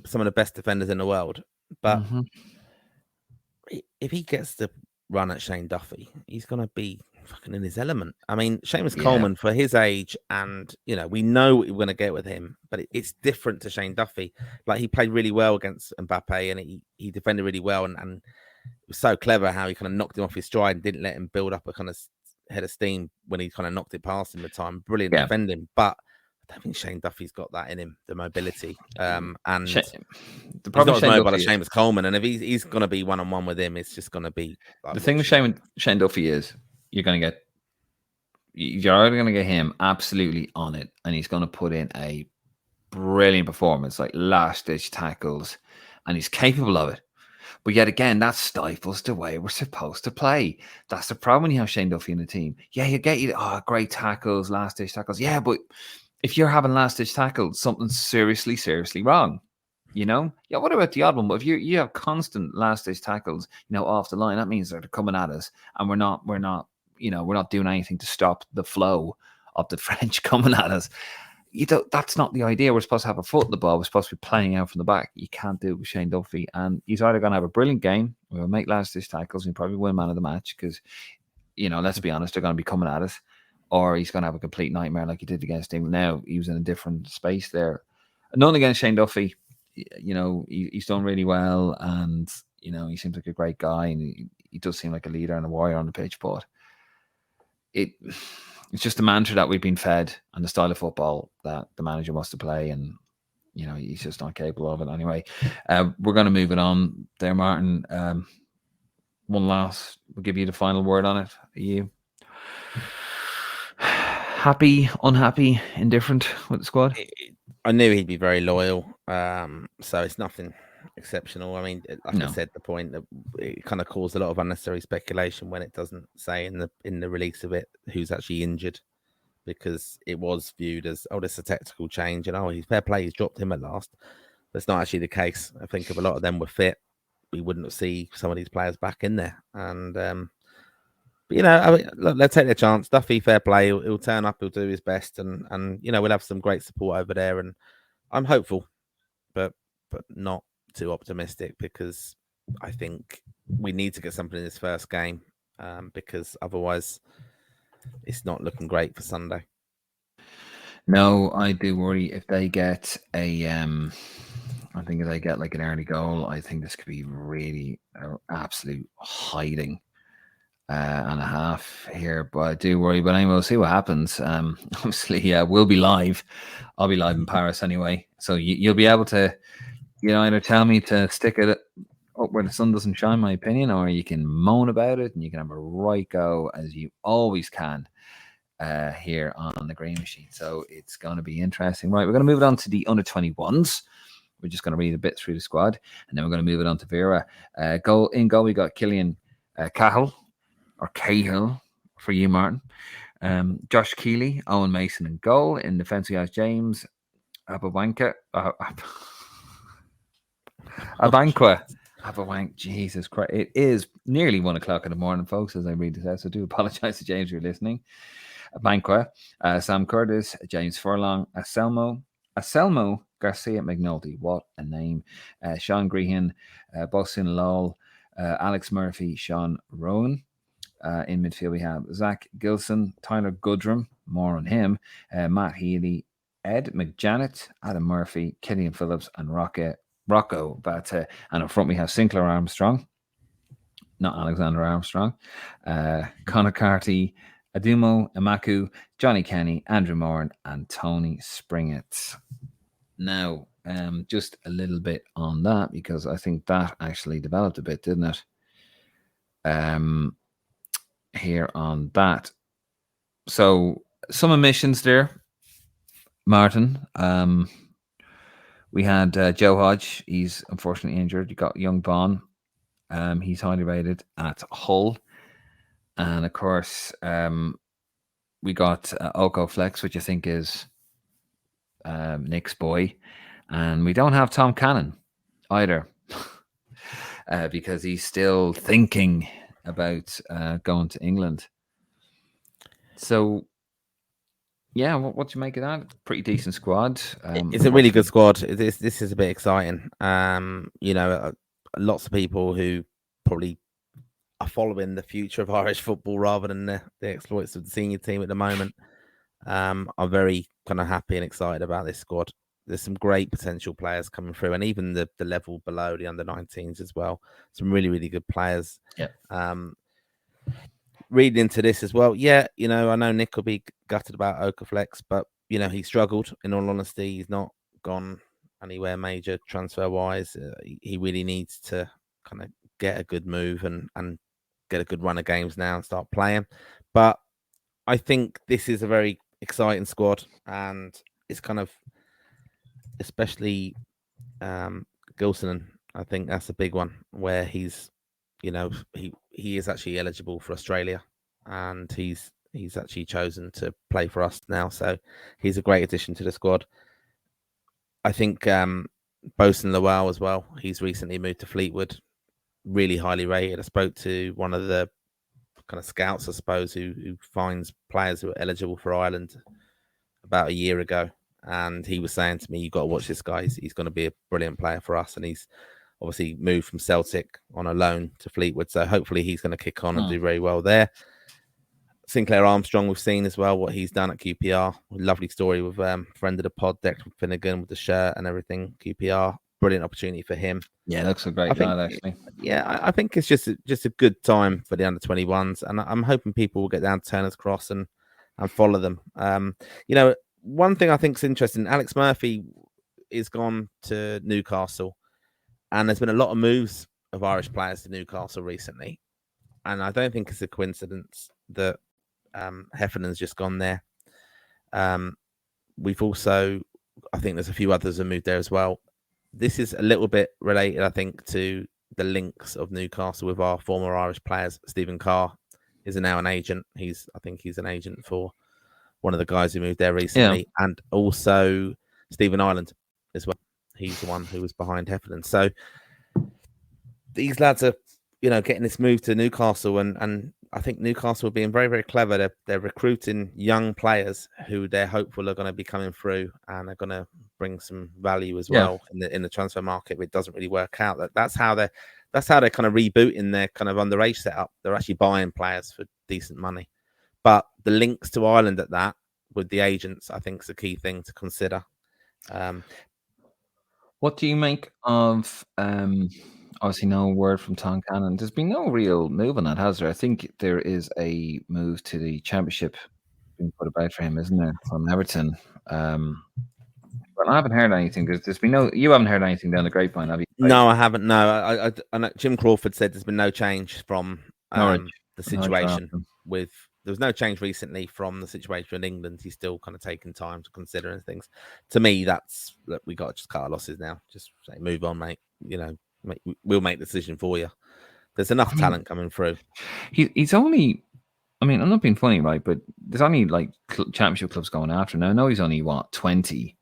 some of the best defenders in the world, but if he gets to run at Shane Duffy, he's going to be fucking in his element. I mean, Seamus Coleman, for his age, and, we know what we're going to get with him, but it's different to Shane Duffy. Like, he played really well against Mbappe, and he defended really well, and it was so clever how he kind of knocked him off his stride and didn't let him build up a kind of head of steam when he kind of knocked it past him at the time. Brilliant defending, but I don't think Shane Duffy's got that in him, the mobility. And the problem he's not as mobile as Seamus Coleman. And if he's going to be one-on-one with him, it's just going to be... Like, the thing with Shane Duffy is you're either going to get him absolutely on it, and he's going to put in a brilliant performance, like last-ditch tackles, and he's capable of it. But yet again, that stifles the way we're supposed to play. That's the problem when you have Shane Duffy in the team. Yeah, you get great tackles, last-ditch tackles. Yeah, but... if you're having last-ditch tackles, something's seriously, seriously wrong. Yeah, what about the odd one? But if you have constant last-ditch tackles, off the line, that means they're coming at us, and we're not doing anything to stop the flow of the French coming at us. that's not the idea. We're supposed to have a foot in the ball. We're supposed to be playing out from the back. You can't do it with Shane Duffy. And he's either going to have a brilliant game, we'll make last ditch tackles, and probably win man of the match because, let's be honest, they're going to be coming at us, or he's going to have a complete nightmare like he did against England. Now, he was in a different space there. None against Shane Duffy. He's done really well, and, he seems like a great guy, and he does seem like a leader and a warrior on the pitch, but it's just a mantra that we've been fed and the style of football that the manager wants to play, and he's just not capable of it anyway. We're going to move it on there, Martin. One last, we'll give you the final word on it. Are you happy, unhappy, indifferent with the squad? I knew he'd be very loyal, so it's nothing exceptional. I mean, like I said, the point that it kind of caused a lot of unnecessary speculation when it doesn't say in the release of it who's actually injured, because it was viewed as, this is a tactical change, and he's fair play, he's dropped him at last. That's not actually the case. I think if a lot of them were fit, we wouldn't see some of these players back in there. And look, let's take their chance. Duffy, fair play, he'll turn up, he'll do his best, and we'll have some great support over there. And I'm hopeful, but not too optimistic, because I think we need to get something in this first game, because otherwise it's not looking great for Sunday. No, I do worry if they get I think if they get like an early goal, I think this could be really an absolute hiding and a half here. But I do worry. But anyway, we'll see what happens. Obviously, we'll be live. I'll be live in Paris anyway, so you'll be able to, either tell me to stick it up where the sun doesn't shine, my opinion, or you can moan about it and you can have a right go, as you always can. Here on the Green Machine. So it's going to be interesting. Right, we're going to move it on to the under 21s. We're just going to read a bit through the squad, and then we're going to move it on to Vera. Goal, we got Killian Cahill, or Cahill for you, Martin. Josh Keeley, Owen Mason in goal. In defence, we have James Abawanka. Abanqua. Jesus Christ. It is nearly 1 o'clock in the morning, folks, as I read this out. So I do apologize to James if you're listening. Banqua, Sam Curtis, James Furlong, Aselmo Garcia McNulty, what a name. Sean Grehan, Bosun Lowell, Alex Murphy, Sean Rowan. In midfield, we have Zach Gilson, Tyler Goodrum, more on him, Matt Healy, Ed McJanet, Adam Murphy, Killian Phillips, and Rocco Bata. And up front, we have Sinclair Armstrong, not Alexander Armstrong, Conor Carty, Adumo Amaku, Johnny Kenny, Andrew Moran, and Tony Springett. Now, just a little bit on that, because I think that actually developed a bit, didn't it? Here on that. So, some omissions there, Martin. We had Joe Hodge. He's unfortunately injured. You got young Bond. He's highly rated at Hull. And of course, we got Oko Flex, which I think is Nick's boy. And we don't have Tom Cannon either, because he's still thinking about going to England. So, yeah, what do you make of that? Pretty decent squad. It's a really good squad. This is a bit exciting. Lots of people who probably are following the future of Irish football rather than the exploits of the senior team at the moment, are very kind of happy and excited about this squad. There's some great potential players coming through, and even the level below the under-19s as well. Some really, really good players. Yeah. Reading into this as well, I know Nick will be gutted about Okaflex, but he struggled. In all honesty, he's not gone anywhere major transfer-wise. He really needs to kind of get a good move and get a good run of games now and start playing. But I think this is a very exciting squad, and it's kind of, especially Gilson, I think that's a big one where he's, he is actually eligible for Australia, and he's actually chosen to play for us now. So he's a great addition to the squad. I think Bosun Lowell as well. He's recently moved to Fleetwood, really highly rated. I spoke to one of the kind of scouts, I suppose, who finds players who are eligible for Ireland about a year ago, and he was saying to me, "You got to watch this guy. He's going to be a brilliant player for us." And he's obviously moved from Celtic on a loan to Fleetwood, so hopefully he's going to kick on and do very well there. Sinclair Armstrong, we've seen as well what he's done at QPR. Lovely story with friend of the pod, Declan Finnegan, with the shirt and everything. QPR, brilliant opportunity for him. Yeah, looks a great lad, actually. Yeah, I think it's just a good time for the under-21s, and I'm hoping people will get down to Turner's Cross and follow them. One thing I think is interesting, Alex Murphy is gone to Newcastle, and there's been a lot of moves of Irish players to Newcastle recently, and I don't think it's a coincidence that Heffernan's just gone there. We've also, I think there's a few others have moved there as well. This is a little bit related, I think, to the links of Newcastle with our former Irish players. Stephen Carr is now an agent. I think he's an agent for one of the guys who moved there recently, and also Stephen Ireland as well. He's the one who was behind Heffernan. So these lads are, getting this move to Newcastle, and I think Newcastle are being very, very clever. They're recruiting young players who they're hopeful are going to be coming through and are going to bring some value as well in the transfer market. But it doesn't really work out. That's how they're kind of rebooting their kind of underage setup. They're actually buying players for decent money. But the links to Ireland at that with the agents, I think, is a key thing to consider. What do you make of? Obviously, no word from Tom Cannon. There's been no real move on that, has there? I think there is a move to the Championship being put about for him, isn't there, from Everton? But I haven't heard anything. There's been no. You haven't heard anything down the grapevine, have you? No, I haven't. No, I know Jim Crawford said there's been no change from the situation with. There was no change recently from the situation in England. He's still kind of taking time to consider and things. To me, that's look, we got to just cut our losses now. Just say, move on, mate. We'll make the decision for you. There's enough talent coming through. He's only. I mean, I'm not being funny, right? But there's only like Championship clubs going after now. I know he's only 20.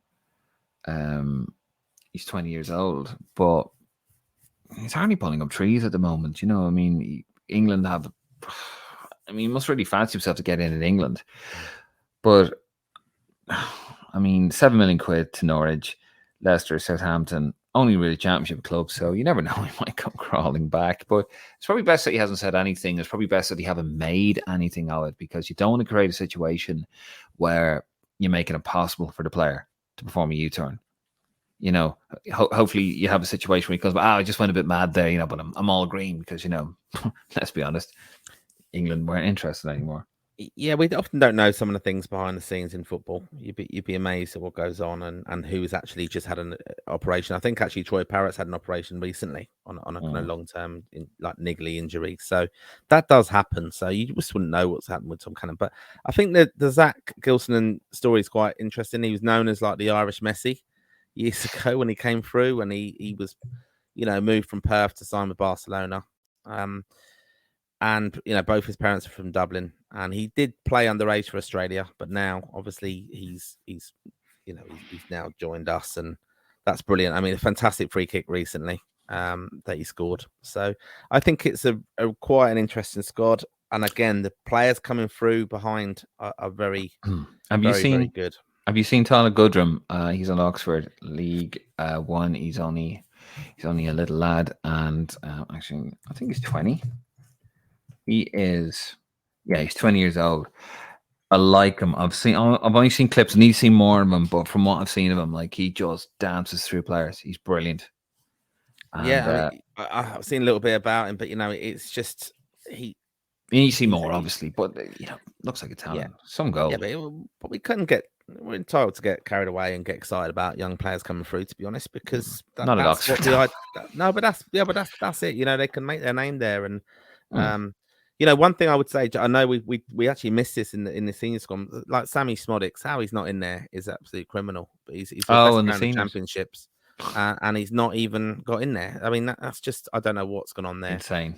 He's 20 years old, but he's hardly pulling up trees at the moment. I mean, England have. I mean, he must really fancy himself to get in England. But, I mean, 7 million quid to Norwich, Leicester, Southampton, only really Championship clubs. So you never know, he might come crawling back. But it's probably best that he hasn't said anything. It's probably best that he haven't made anything of it, because you don't want to create a situation where you're making it impossible for the player to perform a U-turn. Hopefully you have a situation where he goes, I just went a bit mad there, but I'm all green because, let's be honest, England weren't interested anymore. Yeah, we often don't know some of the things behind the scenes in football. You'd be amazed at what goes on and who's actually just had an operation. I think actually Troy Parrott's had an operation recently on a kind of long-term like niggly injury. So that does happen. So you just wouldn't know what's happened with Tom Cannon. But I think that the Zach Gilson story is quite interesting. He was known as like the Irish Messi years ago when he came through, and he was, moved from Perth to sign with Barcelona. And both his parents are from Dublin, and he did play underage for Australia, but now obviously he's now joined us, and that's brilliant. I mean, a fantastic free kick recently that he scored. So I think it's a quite an interesting squad, and again, the players coming through behind are very, very good. Have you seen Tyler Goodrum? He's on Oxford League One. He's only a little lad, and actually, I think he's 20. He is, he's 20 years old. I like him. I've only seen clips, and he's seen more of him, but from what I've seen of him, like, he just dances through players. He's brilliant. And, I've seen a little bit about him, but it's just you need to see more, obviously. But looks like a talent. Yeah. Some goal. Yeah, but we couldn't get. We're entitled to get carried away and get excited about young players coming through, to be honest, because not at Oxford. No, but that's it. They can make their name there, and one thing I would say, I know we actually missed this in the senior squad. Like Sammy Smodics, how he's not in there is absolute criminal. But he's in the championships, and he's not even got in there. I mean, that's just, I don't know what's going on there. Insane.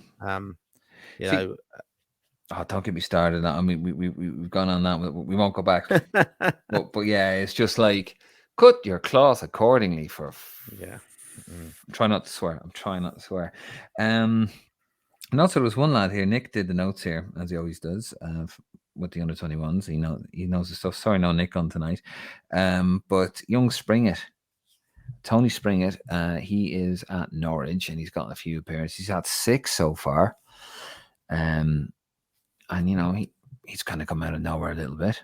Don't get me started. I mean, we've gone on that. We won't go back. but yeah, it's just like, cut your cloth accordingly for. Yeah. I'm trying not to swear. And also, there was one lad here. Nick did the notes here, as he always does. with the under-21s. He knows the stuff. Sorry, no Nick on tonight. But young Springett, Tony Springett, he is at Norwich and he's got a few appearances. He's had 6 so far. And he's kind of come out of nowhere a little bit.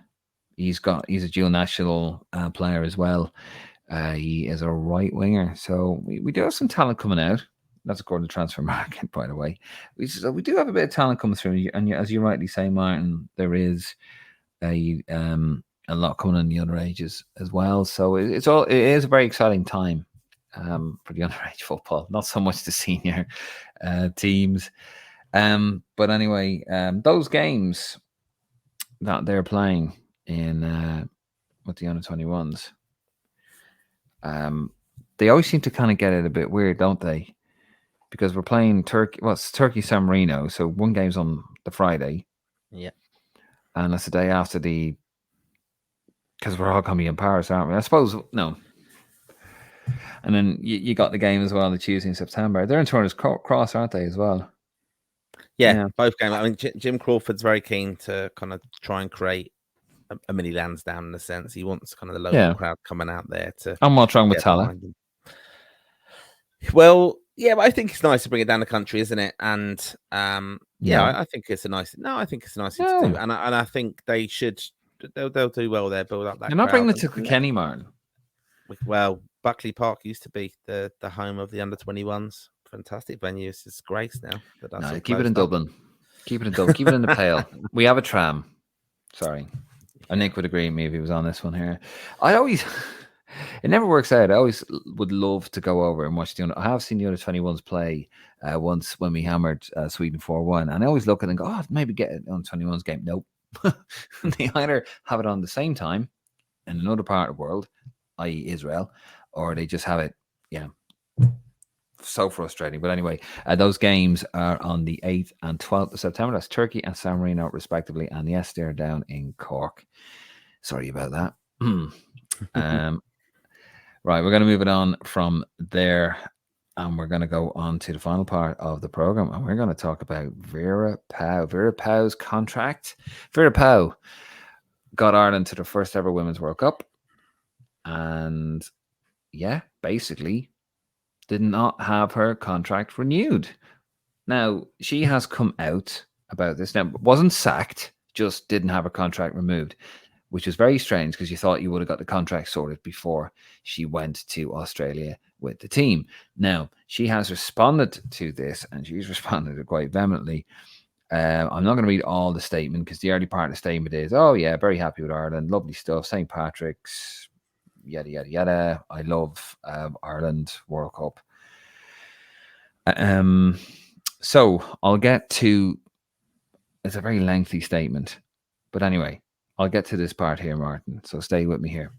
He's a dual national player as well. He is a right winger. So we do have some talent coming out. That's according to Transfer Market, by the way. We do have a bit of talent coming through. And as you rightly say, Martin, there is a lot coming in the underages as well. So it is a very exciting time for the underage football. Not so much the senior teams. But anyway, those games that they're playing in with the under-21s, they always seem to kind of get it a bit weird, don't they? Because we're playing Turkey. Well, it's Turkey San Marino, so one game's on the Friday. Yeah, and that's the day after because we're all going to be in Paris, aren't we? I suppose no. And then you got the game as well, the Tuesday in September. They're in Turner's Cross, aren't they, as well? Yeah, both games. I mean, Jim Crawford's very keen to kind of try and create a mini Lansdowne in a sense. He wants kind of the local crowd coming out there to. And what's wrong with Tala? Well, yeah, but I think it's nice to bring it down the country, isn't it? And I think it's a nice. No, I think it's a nice thing to do, and I think they should. They'll do well there. Build up that. You're not bringing it to Kilkenny, Martin. Well, Buckley Park used to be the home of the under-21s. Fantastic venue. It's grace now. No, keep it in Dublin. Keep it in Dublin. Keep it in the Pale. We have a tram. Sorry. And Nick would agree with me if he was on this one here. It never works out. I always would love to go over and watch I have seen the under-21s play once when we hammered Sweden 4-1. And I always look at it and go, maybe get it on 21s game. Nope. They either have it on the same time in another part of the world, i.e. Israel, or they just have it, so frustrating. But anyway, those games are on the 8th and 12th of September. That's Turkey and San Marino, respectively. And yes, they're down in Cork. Sorry about that. Right, we're going to move it on from there. And we're going to go on to the final part of the program. And we're going to talk about Vera Pauw. Vera Pauw's contract. Vera Pauw got Ireland to their first ever Women's World Cup. And basically did not have her contract renewed. Now, she has come out about this. Now, wasn't sacked, just didn't have her contract removed, which was very strange because you thought you would have got the contract sorted before she went to Australia with the team. Now, she has responded to this, and she's responded quite vehemently. I'm not going to read all the statement because the early part of the statement is, very happy with Ireland, lovely stuff, St. Patrick's, yada, yada, yada. I love Ireland World Cup. So I'll get to, it's a very lengthy statement, but anyway, I'll get to this part here, Martin. So stay with me here.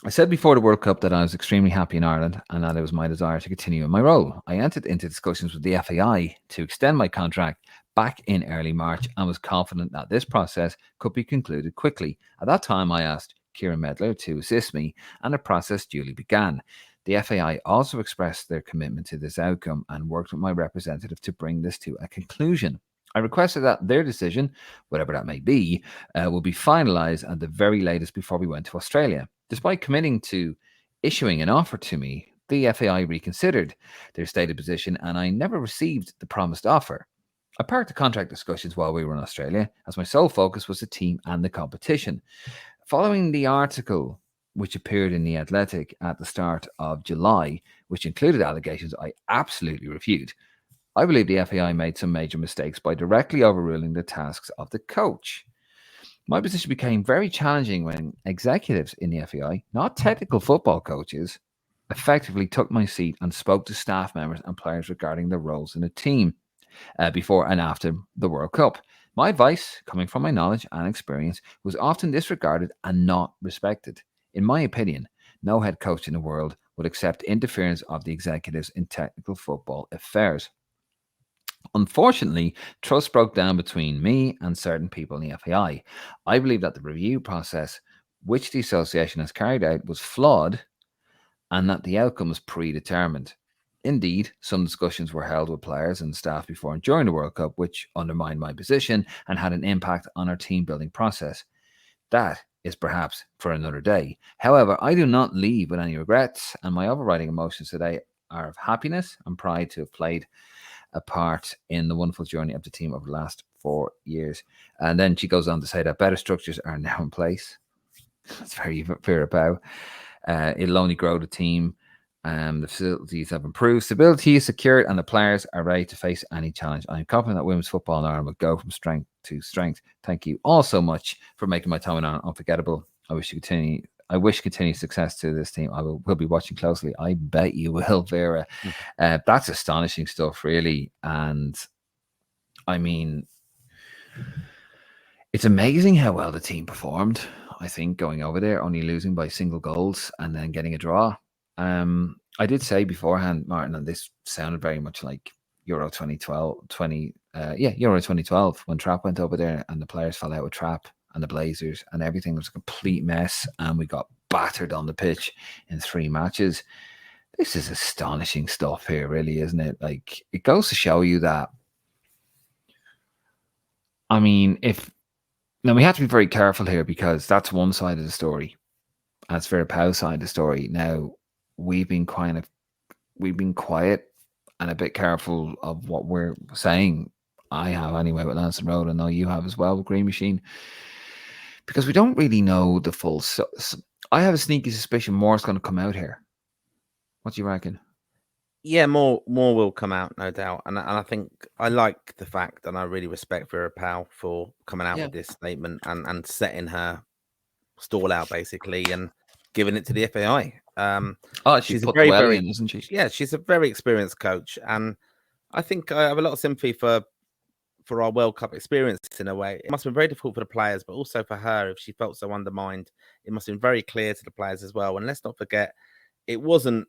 I said before the World Cup that I was extremely happy in Ireland and that it was my desire to continue in my role. I entered into discussions with the FAI to extend my contract back in early March and was confident that this process could be concluded quickly. At that time, I asked Kieran Medler to assist me, and the process duly began. The FAI also expressed their commitment to this outcome and worked with my representative to bring this to a conclusion. I requested that their decision, whatever that may be, will be finalised at the very latest before we went to Australia. Despite committing to issuing an offer to me, the FAI reconsidered their stated position and I never received the promised offer. I parked the contract discussions while we were in Australia, as my sole focus was the team and the competition. Following the article which appeared in The Athletic at the start of July, which included allegations I absolutely refute, I believe the FAI made some major mistakes by directly overruling the tasks of the coach. My position became very challenging when executives in the FAI, not technical football coaches, effectively took my seat and spoke to staff members and players regarding their roles in the team before and after the World Cup. My advice, coming from my knowledge and experience, was often disregarded and not respected. In my opinion, no head coach in the world would accept interference of the executives in technical football affairs. Unfortunately, trust broke down between me and certain people in the FAI. I believe that the review process which the association has carried out was flawed and that the outcome was predetermined. Indeed, some discussions were held with players and staff before and during the World Cup, which undermined my position and had an impact on our team building process. That is perhaps for another day. However, I do not leave with any regrets, and my overriding emotions today are of happiness and pride to have played a part in the wonderful journey of the team over the last 4 years. And then she goes on to say that better structures are now in place. That's very Vera Pauw. It'll only grow the team. The facilities have improved, stability is secured, and the players are ready to face any challenge. I'm confident that women's football in Ireland will go from strength to strength. Thank you all so much for making my time in Ireland unforgettable. I wish continued success to this team. I will be watching closely. I bet you will, Vera. That's astonishing stuff, really. And I mean, it's amazing how well the team performed. I think going over there, only losing by single goals and then getting a draw. I did say beforehand, Martin, and this sounded very much like Euro 2012, Euro 2012 when Trapp went over there and the players fell out with Trapp and the Blazers and everything was a complete mess and we got battered on the pitch in 3 matches. This is astonishing stuff here, really, isn't it? Like, it goes to show you that, I mean, now we have to be very careful here because that's one side of the story. That's Vera Pauw's side of the story. Now, we've been quiet and a bit careful of what we're saying. I have anyway with Lansing Road. I know you have as well with Green Machine. Because we don't really know the full... I have a sneaky suspicion more is going to come out here. What do you reckon? Yeah, more will come out, no doubt. And I think I like the fact, and I really respect Vera Pauw for coming out with this statement and setting her stall out, basically, and giving it to the FAI. She's put very, well in, isn't she? Yeah, she's a very experienced coach, and I think I have a lot of sympathy for our World Cup experience in a way. It must have been very difficult for the players, but also for her, if she felt so undermined. It must have been very clear to the players as well. And let's not forget, it wasn't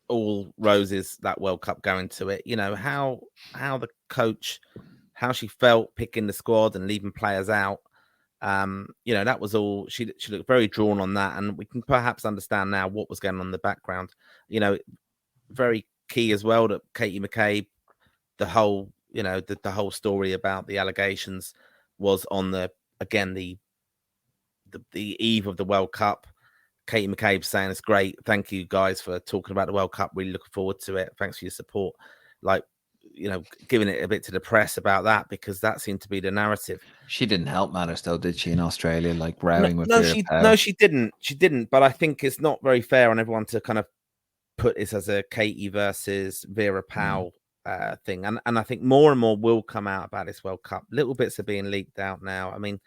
all roses, that World Cup going to it. You know, how the coach, how she felt picking the squad and leaving players out. You know, that was all. She looked very drawn on that, and we can perhaps understand now what was going on in the background. You know, very key as well that Katie McCabe, the whole story about the allegations was on the eve of the World Cup. Katie McCabe saying it's great. Thank you guys for talking about the World Cup. Really looking forward to it. Thanks for your support. Like, you know, giving it a bit to the press about that because that seemed to be the narrative. She didn't help matters though, did she, in Australia? Like rowing with Vera Pauw. She didn't. She didn't. But I think it's not very fair on everyone to kind of put this as a Katie versus Vera Pauw thing. And I think more and more will come out about this World Cup. Little bits are being leaked out now. I mean,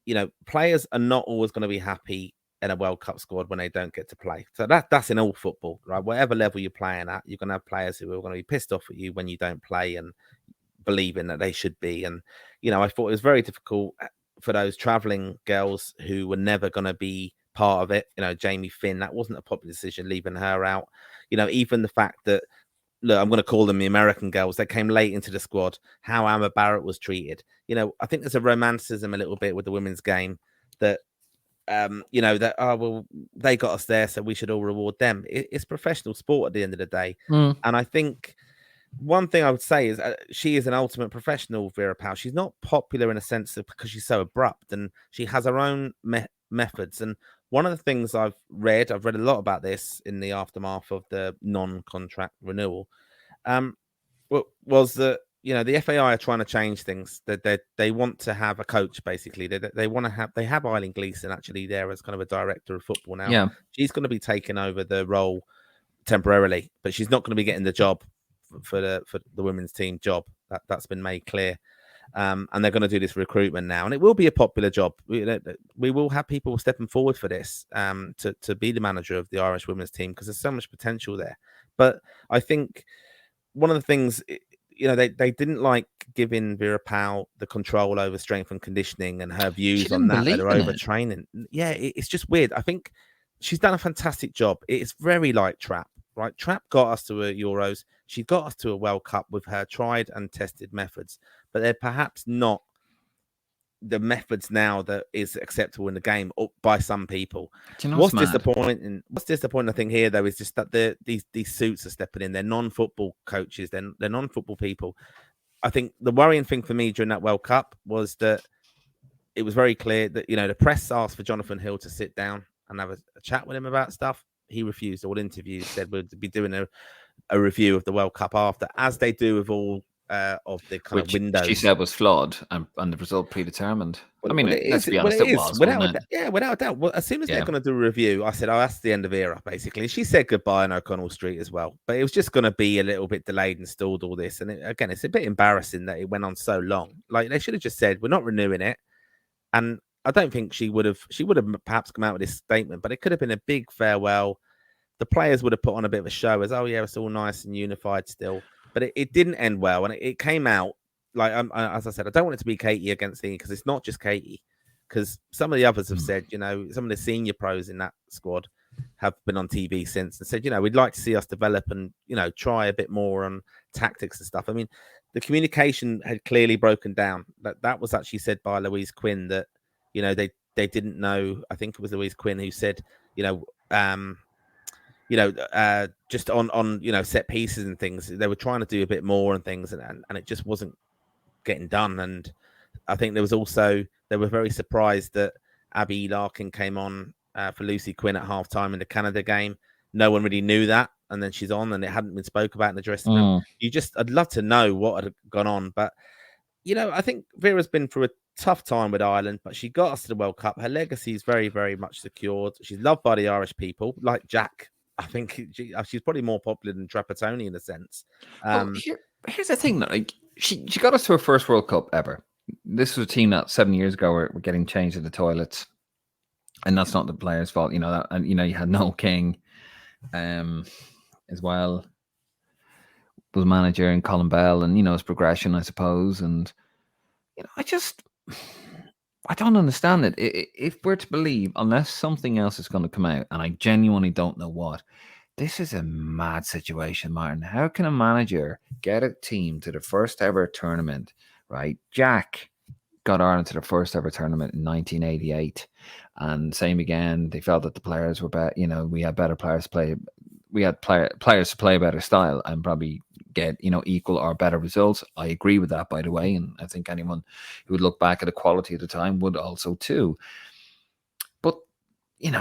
you know, players are not always going to be happy in a World Cup squad when they don't get to play. So that's in all football, right? Whatever level you're playing at, you're going to have players who are going to be pissed off at you when you don't play and believing that they should be. And, you know, I thought it was very difficult for those travelling girls who were never going to be part of it. You know, Jamie Finn, that wasn't a popular decision, leaving her out. You know, even the fact that, look, I'm going to call them the American girls. They came late into the squad. How Emma Barrett was treated. You know, I think there's a romanticism a little bit with the women's game that, you know, that, oh, well, they got us there, so we should all reward them. It's professional sport at the end of the day. And I think one thing I would say is she is an ultimate professional, Vera Pauw. She's not popular in a sense of because she's so abrupt and she has her own methods. And one of the things I've read a lot about this in the aftermath of the non-contract renewal, was that, you know, the FAI are trying to change things. They want to have a coach, basically. They have Eileen Gleeson actually there as kind of a director of football now. Yeah. She's going to be taking over the role temporarily, but she's not going to be getting the job for the women's team job. That's been made clear. And they're going to do this recruitment now, and it will be a popular job. We will have people stepping forward for this to be the manager of the Irish women's team because there's so much potential there. But I think one of the things, you know, they didn't like giving Vera Pauw the control over strength and conditioning and her views on that. They're overtraining. Yeah, it's just weird. I think she's done a fantastic job. It's very like Trapp, right? Trapp got us to a Euros. She got us to a World Cup with her tried and tested methods, but they're perhaps not the methods now that is acceptable in the game by some people. Do you know What's disappointing? What's disappointing, I think, here though, is just that these suits are stepping in. They're non-football coaches. They're non-football people. I think the worrying thing for me during that World Cup was that it was very clear that the press asked for Jonathan Hill to sit down and have a chat with him about stuff. He refused all interviews. Said we'll be doing a review of the World Cup after, as they do with all of the kind of windows. She said was flawed and the result predetermined. Well, I mean, let's be honest, it was. Without a doubt. Well, as soon as they're going to do a review, I said, that's the end of Vera, basically. She said goodbye on O'Connell Street as well. But it was just going to be a little bit delayed and stalled, all this. And again, it's a bit embarrassing that it went on so long. Like, they should have just said, we're not renewing it. And I don't think she would have perhaps come out with this statement, but it could have been a big farewell. The players would have put on a bit of a show as, oh, yeah, it's all nice and unified still. But it didn't end well. And it came out, like, as I said, I don't want it to be Katie against Ian, because it's not just Katie. Because some of the others have said, some of the senior pros in that squad have been on TV since and said, we'd like to see us develop and, try a bit more on tactics and stuff. I mean, the communication had clearly broken down. That was actually said by Louise Quinn that, they didn't know. I think it was Louise Quinn who said, just on set pieces and things, they were trying to do a bit more and things, and it just wasn't getting done. And I think they were very surprised that Abby Larkin came on for Lucy Quinn at halftime in the Canada game. No one really knew that, and then she's on, and it hadn't been spoke about in the dressing room. I'd love to know what had gone on, but I think Vera's been through a tough time with Ireland, but she got us to the World Cup. Her legacy is very, very much secured. She's loved by the Irish people, like Jack. I think she's probably more popular than Trapattoni in a sense. Here's the thing, like she got us to her first World Cup ever. This was a team that 7 years ago were getting changed in the toilets, and that's not the players' fault. You had Noel King, as well, was manager, and Colin Bell, and his progression, I suppose. And I don't understand it. If we're to believe, unless something else is going to come out, and I genuinely don't know what, this is a mad situation, Martin. How can a manager get a team to the first ever tournament, right? Jack got Ireland to the first ever tournament in 1988. And same again, they felt that the players were better. We had better players to play. We had players to play a better style and probably get, equal or better results. I agree with that, by the way. And I think anyone who would look back at the quality of the time would also too. But, they're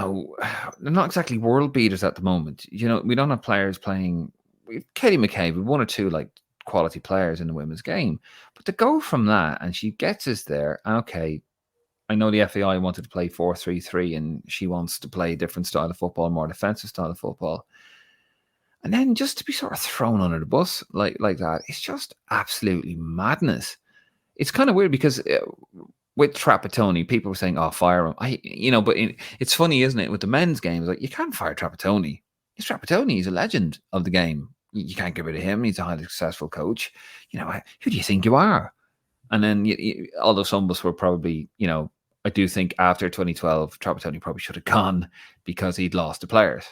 not exactly world beaters at the moment. We don't have players playing. Katie McCabe, with one or two like quality players in the women's game. But to go from that, and she gets us there, okay, I know the FAI wanted to play 4-3-3, and she wants to play a different style of football, more defensive style of football. And then just to be sort of thrown under the bus like that, it's just absolutely madness. It's kind of weird because with Trapattoni, people were saying, "Oh, fire him." But it's funny, isn't it? With the men's game, it's like you can't fire Trapattoni. It's Trapattoni. He's a legend of the game. You can't get rid of him. He's a highly successful coach. Who do you think you are? And then, although some of us were probably, I do think after 2012, Trapattoni probably should have gone because he'd lost the players.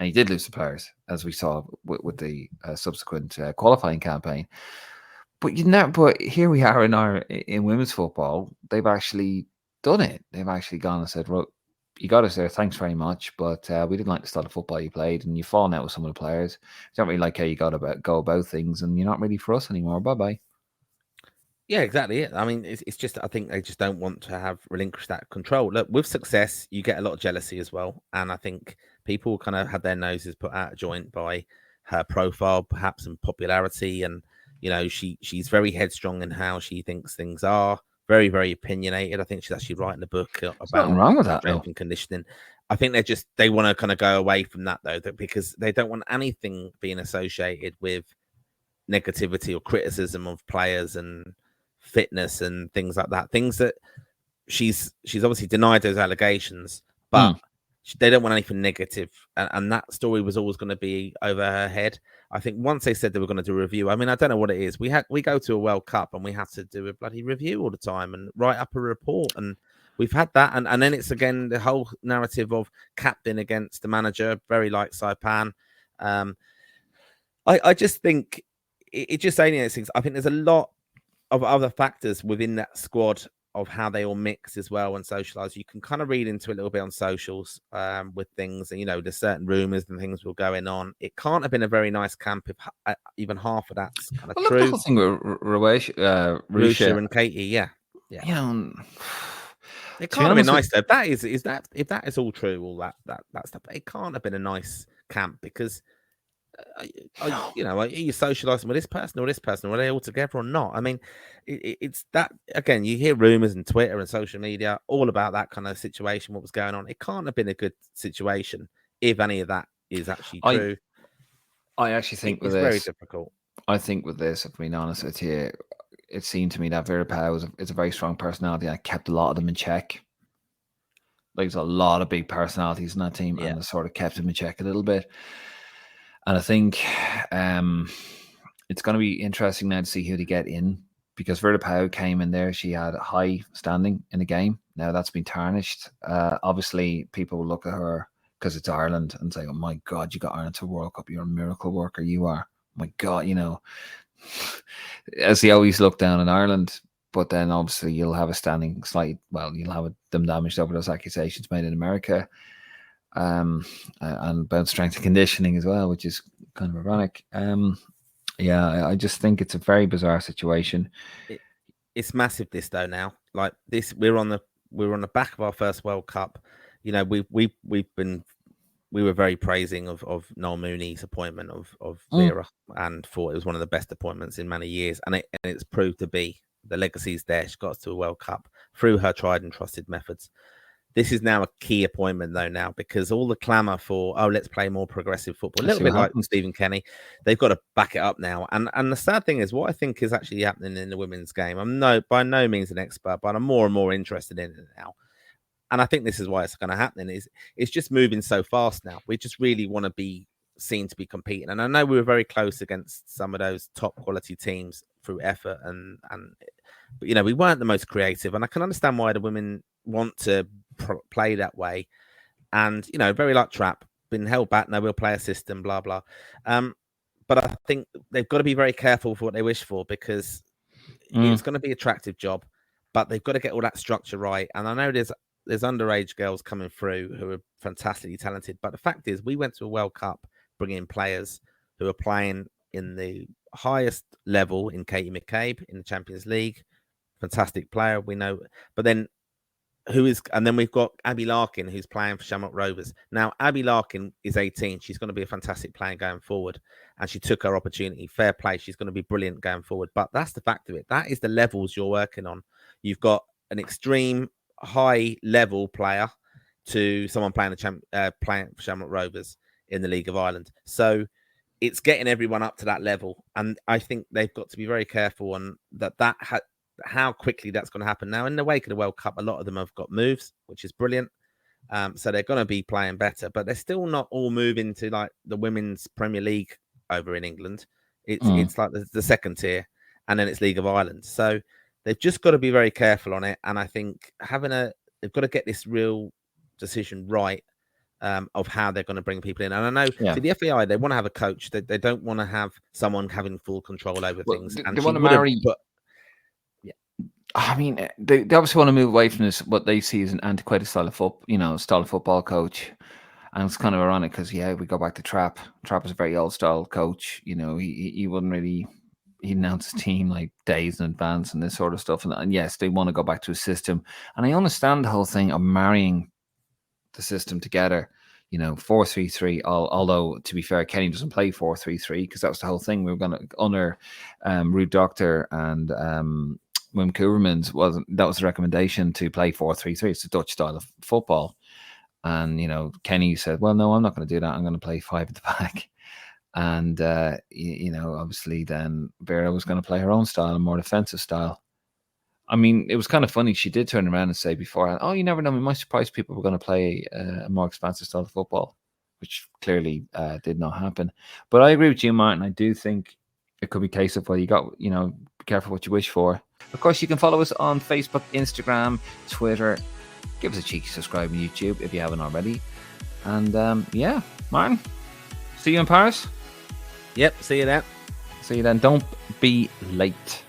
And he did lose the players, as we saw with the subsequent qualifying campaign. But but here we are in women's football. They've actually done it. They've actually gone and said, "Well, you got us there. Thanks very much, but we didn't like the style of football you played, and you've fallen out with some of the players. You don't really like how you go about things, and you're not really for us anymore. Bye bye." Yeah, exactly. I mean, it's just, I think they just don't want to have relinquished that control. Look, with success, you get a lot of jealousy as well. And I think people kind of had their noses put out of joint by her profile, perhaps, and popularity. And, she's very headstrong in how she thinks things are, very, very opinionated. I think she's actually writing a book about nothing wrong with that, strength and conditioning. I think they want to kind of go away from that, though, because they don't want anything being associated with negativity or criticism of players and fitness and things like that. Things that she's obviously denied those allegations, but they don't want anything negative. And that story was always going to be over her head. I think once they said they were going to do a review, I mean, I don't know what it is. We go to a World Cup and we have to do a bloody review all the time and write up a report. And we've had that. And then it's again the whole narrative of captain against the manager, very like Saipan. I just think it just alienates things. I think there's a lot of other factors within that squad how they all mix as well and socialize. You can kind of read into it a little bit on socials with things, and there's certain rumors and things were going on. It can't have been a very nice camp if even half of that's kind of Well, look, true. the whole thing with Rusha and Katie, yeah. It can't have been nice though. If that is all true, all that stuff, it can't have been a nice camp because are you socializing with this person or this person? Were they all together or not? I mean, it's that again. You hear rumors and Twitter and social media all about that kind of situation. What was going on? It can't have been a good situation if any of that is actually true. I actually think it's very difficult. I think with this, if I'm being honest with you, it seemed to me that Vera Pauw is a very strong personality and kept a lot of them in check. Like, there's a lot of big personalities in that team, and it sort of kept them in check a little bit. And I think it's going to be interesting now to see who to get in, because Vera Pauw came in there. She had a high standing in the game. Now that's been tarnished. Obviously, people will look at her because it's Ireland and say, oh my God, you got Ireland to World Cup. You're a miracle worker. You are. Oh my God, as they always look down in Ireland. But then obviously you'll have a standing you'll have them damaged over those accusations made in America. And about strength and conditioning as well, which is kind of ironic. I just think it's a very bizarre situation. It's massive this though now. Like this, we're on the back of our first World Cup. We were very praising of Noel Mooney's appointment of Vera and thought it was one of the best appointments in many years, and it's proved to be. The legacy's there. She got us to a World Cup through her tried and trusted methods. This is now a key appointment, though, now, because all the clamour for, let's play more progressive football, a little bit like Stephen Kenny, they've got to back it up now. And the sad thing is, what I think is actually happening in the women's game, I'm by no means an expert, but I'm more and more interested in it now. And I think this is why it's going to happen, is it's just moving so fast now. We just really want to be seen to be competing. And I know we were very close against some of those top quality teams through effort, but we weren't the most creative. And I can understand why the women want to play that way, and very like trap, been held back. No, we'll play a system, blah blah. But I think they've got to be very careful for what they wish for, because it's going to be an attractive job, but they've got to get all that structure right. And I know there's underage girls coming through who are fantastically talented, but the fact is, we went to a World Cup bringing in players who are playing in the highest level in Katie McCabe in the Champions League. Fantastic player, we know. But then then we've got Abby Larkin, who's playing for Shamrock Rovers. Now, Abby Larkin is 18. She's going to be a fantastic player going forward, and she took her opportunity. Fair play. She's going to be brilliant going forward. But that's the fact of it. That is the levels you're working on. You've got an extreme high level player to someone playing playing for Shamrock Rovers in the League of Ireland. So it's getting everyone up to that level, and I think they've got to be very careful on how quickly that's going to happen. Now, in the wake of the World Cup, a lot of them have got moves, which is brilliant. So they're going to be playing better, but they're still not all moving to like the Women's Premier League over in England. It's like the second tier, and then it's League of Ireland. So they've just got to be very careful on it. And I think they've got to get this real decision right of how they're going to bring people in. And I know for the FAI, they want to have a coach. They don't want to have someone having full control over things. And they want to marry. I mean, they obviously want to move away from this, what they see as an antiquated style of football coach. And it's kind of ironic because, we go back to Trapp. Trapp is a very old style coach. He wouldn't really, he'd announce his team like days in advance and this sort of stuff. And yes, they want to go back to a system. And I understand the whole thing of marrying the system together, 4-3-3. Although, to be fair, Kenny doesn't play 4-3-3 because that was the whole thing. We were going to, under Ruud Doctor and Wim Koevermans, that was the recommendation to play 4-3-3. It's a Dutch style of football. And, Kenny said, well, no, I'm not going to do that. I'm going to play 5 at the back. And, obviously then Vera was going to play her own style, a more defensive style. I mean, it was kind of funny. She did turn around and say beforehand, you never know. We might surprise people. We're going to play a more expansive style of football, which clearly did not happen. But I agree with you, Martin. I do think it could be a case of, well, you got, be careful what you wish for. Of course, you can follow us on Facebook, Instagram, Twitter. Give us a cheeky subscribe on YouTube if you haven't already. And Martin, see you in Paris. Yep, see you then. See you then. Don't be late.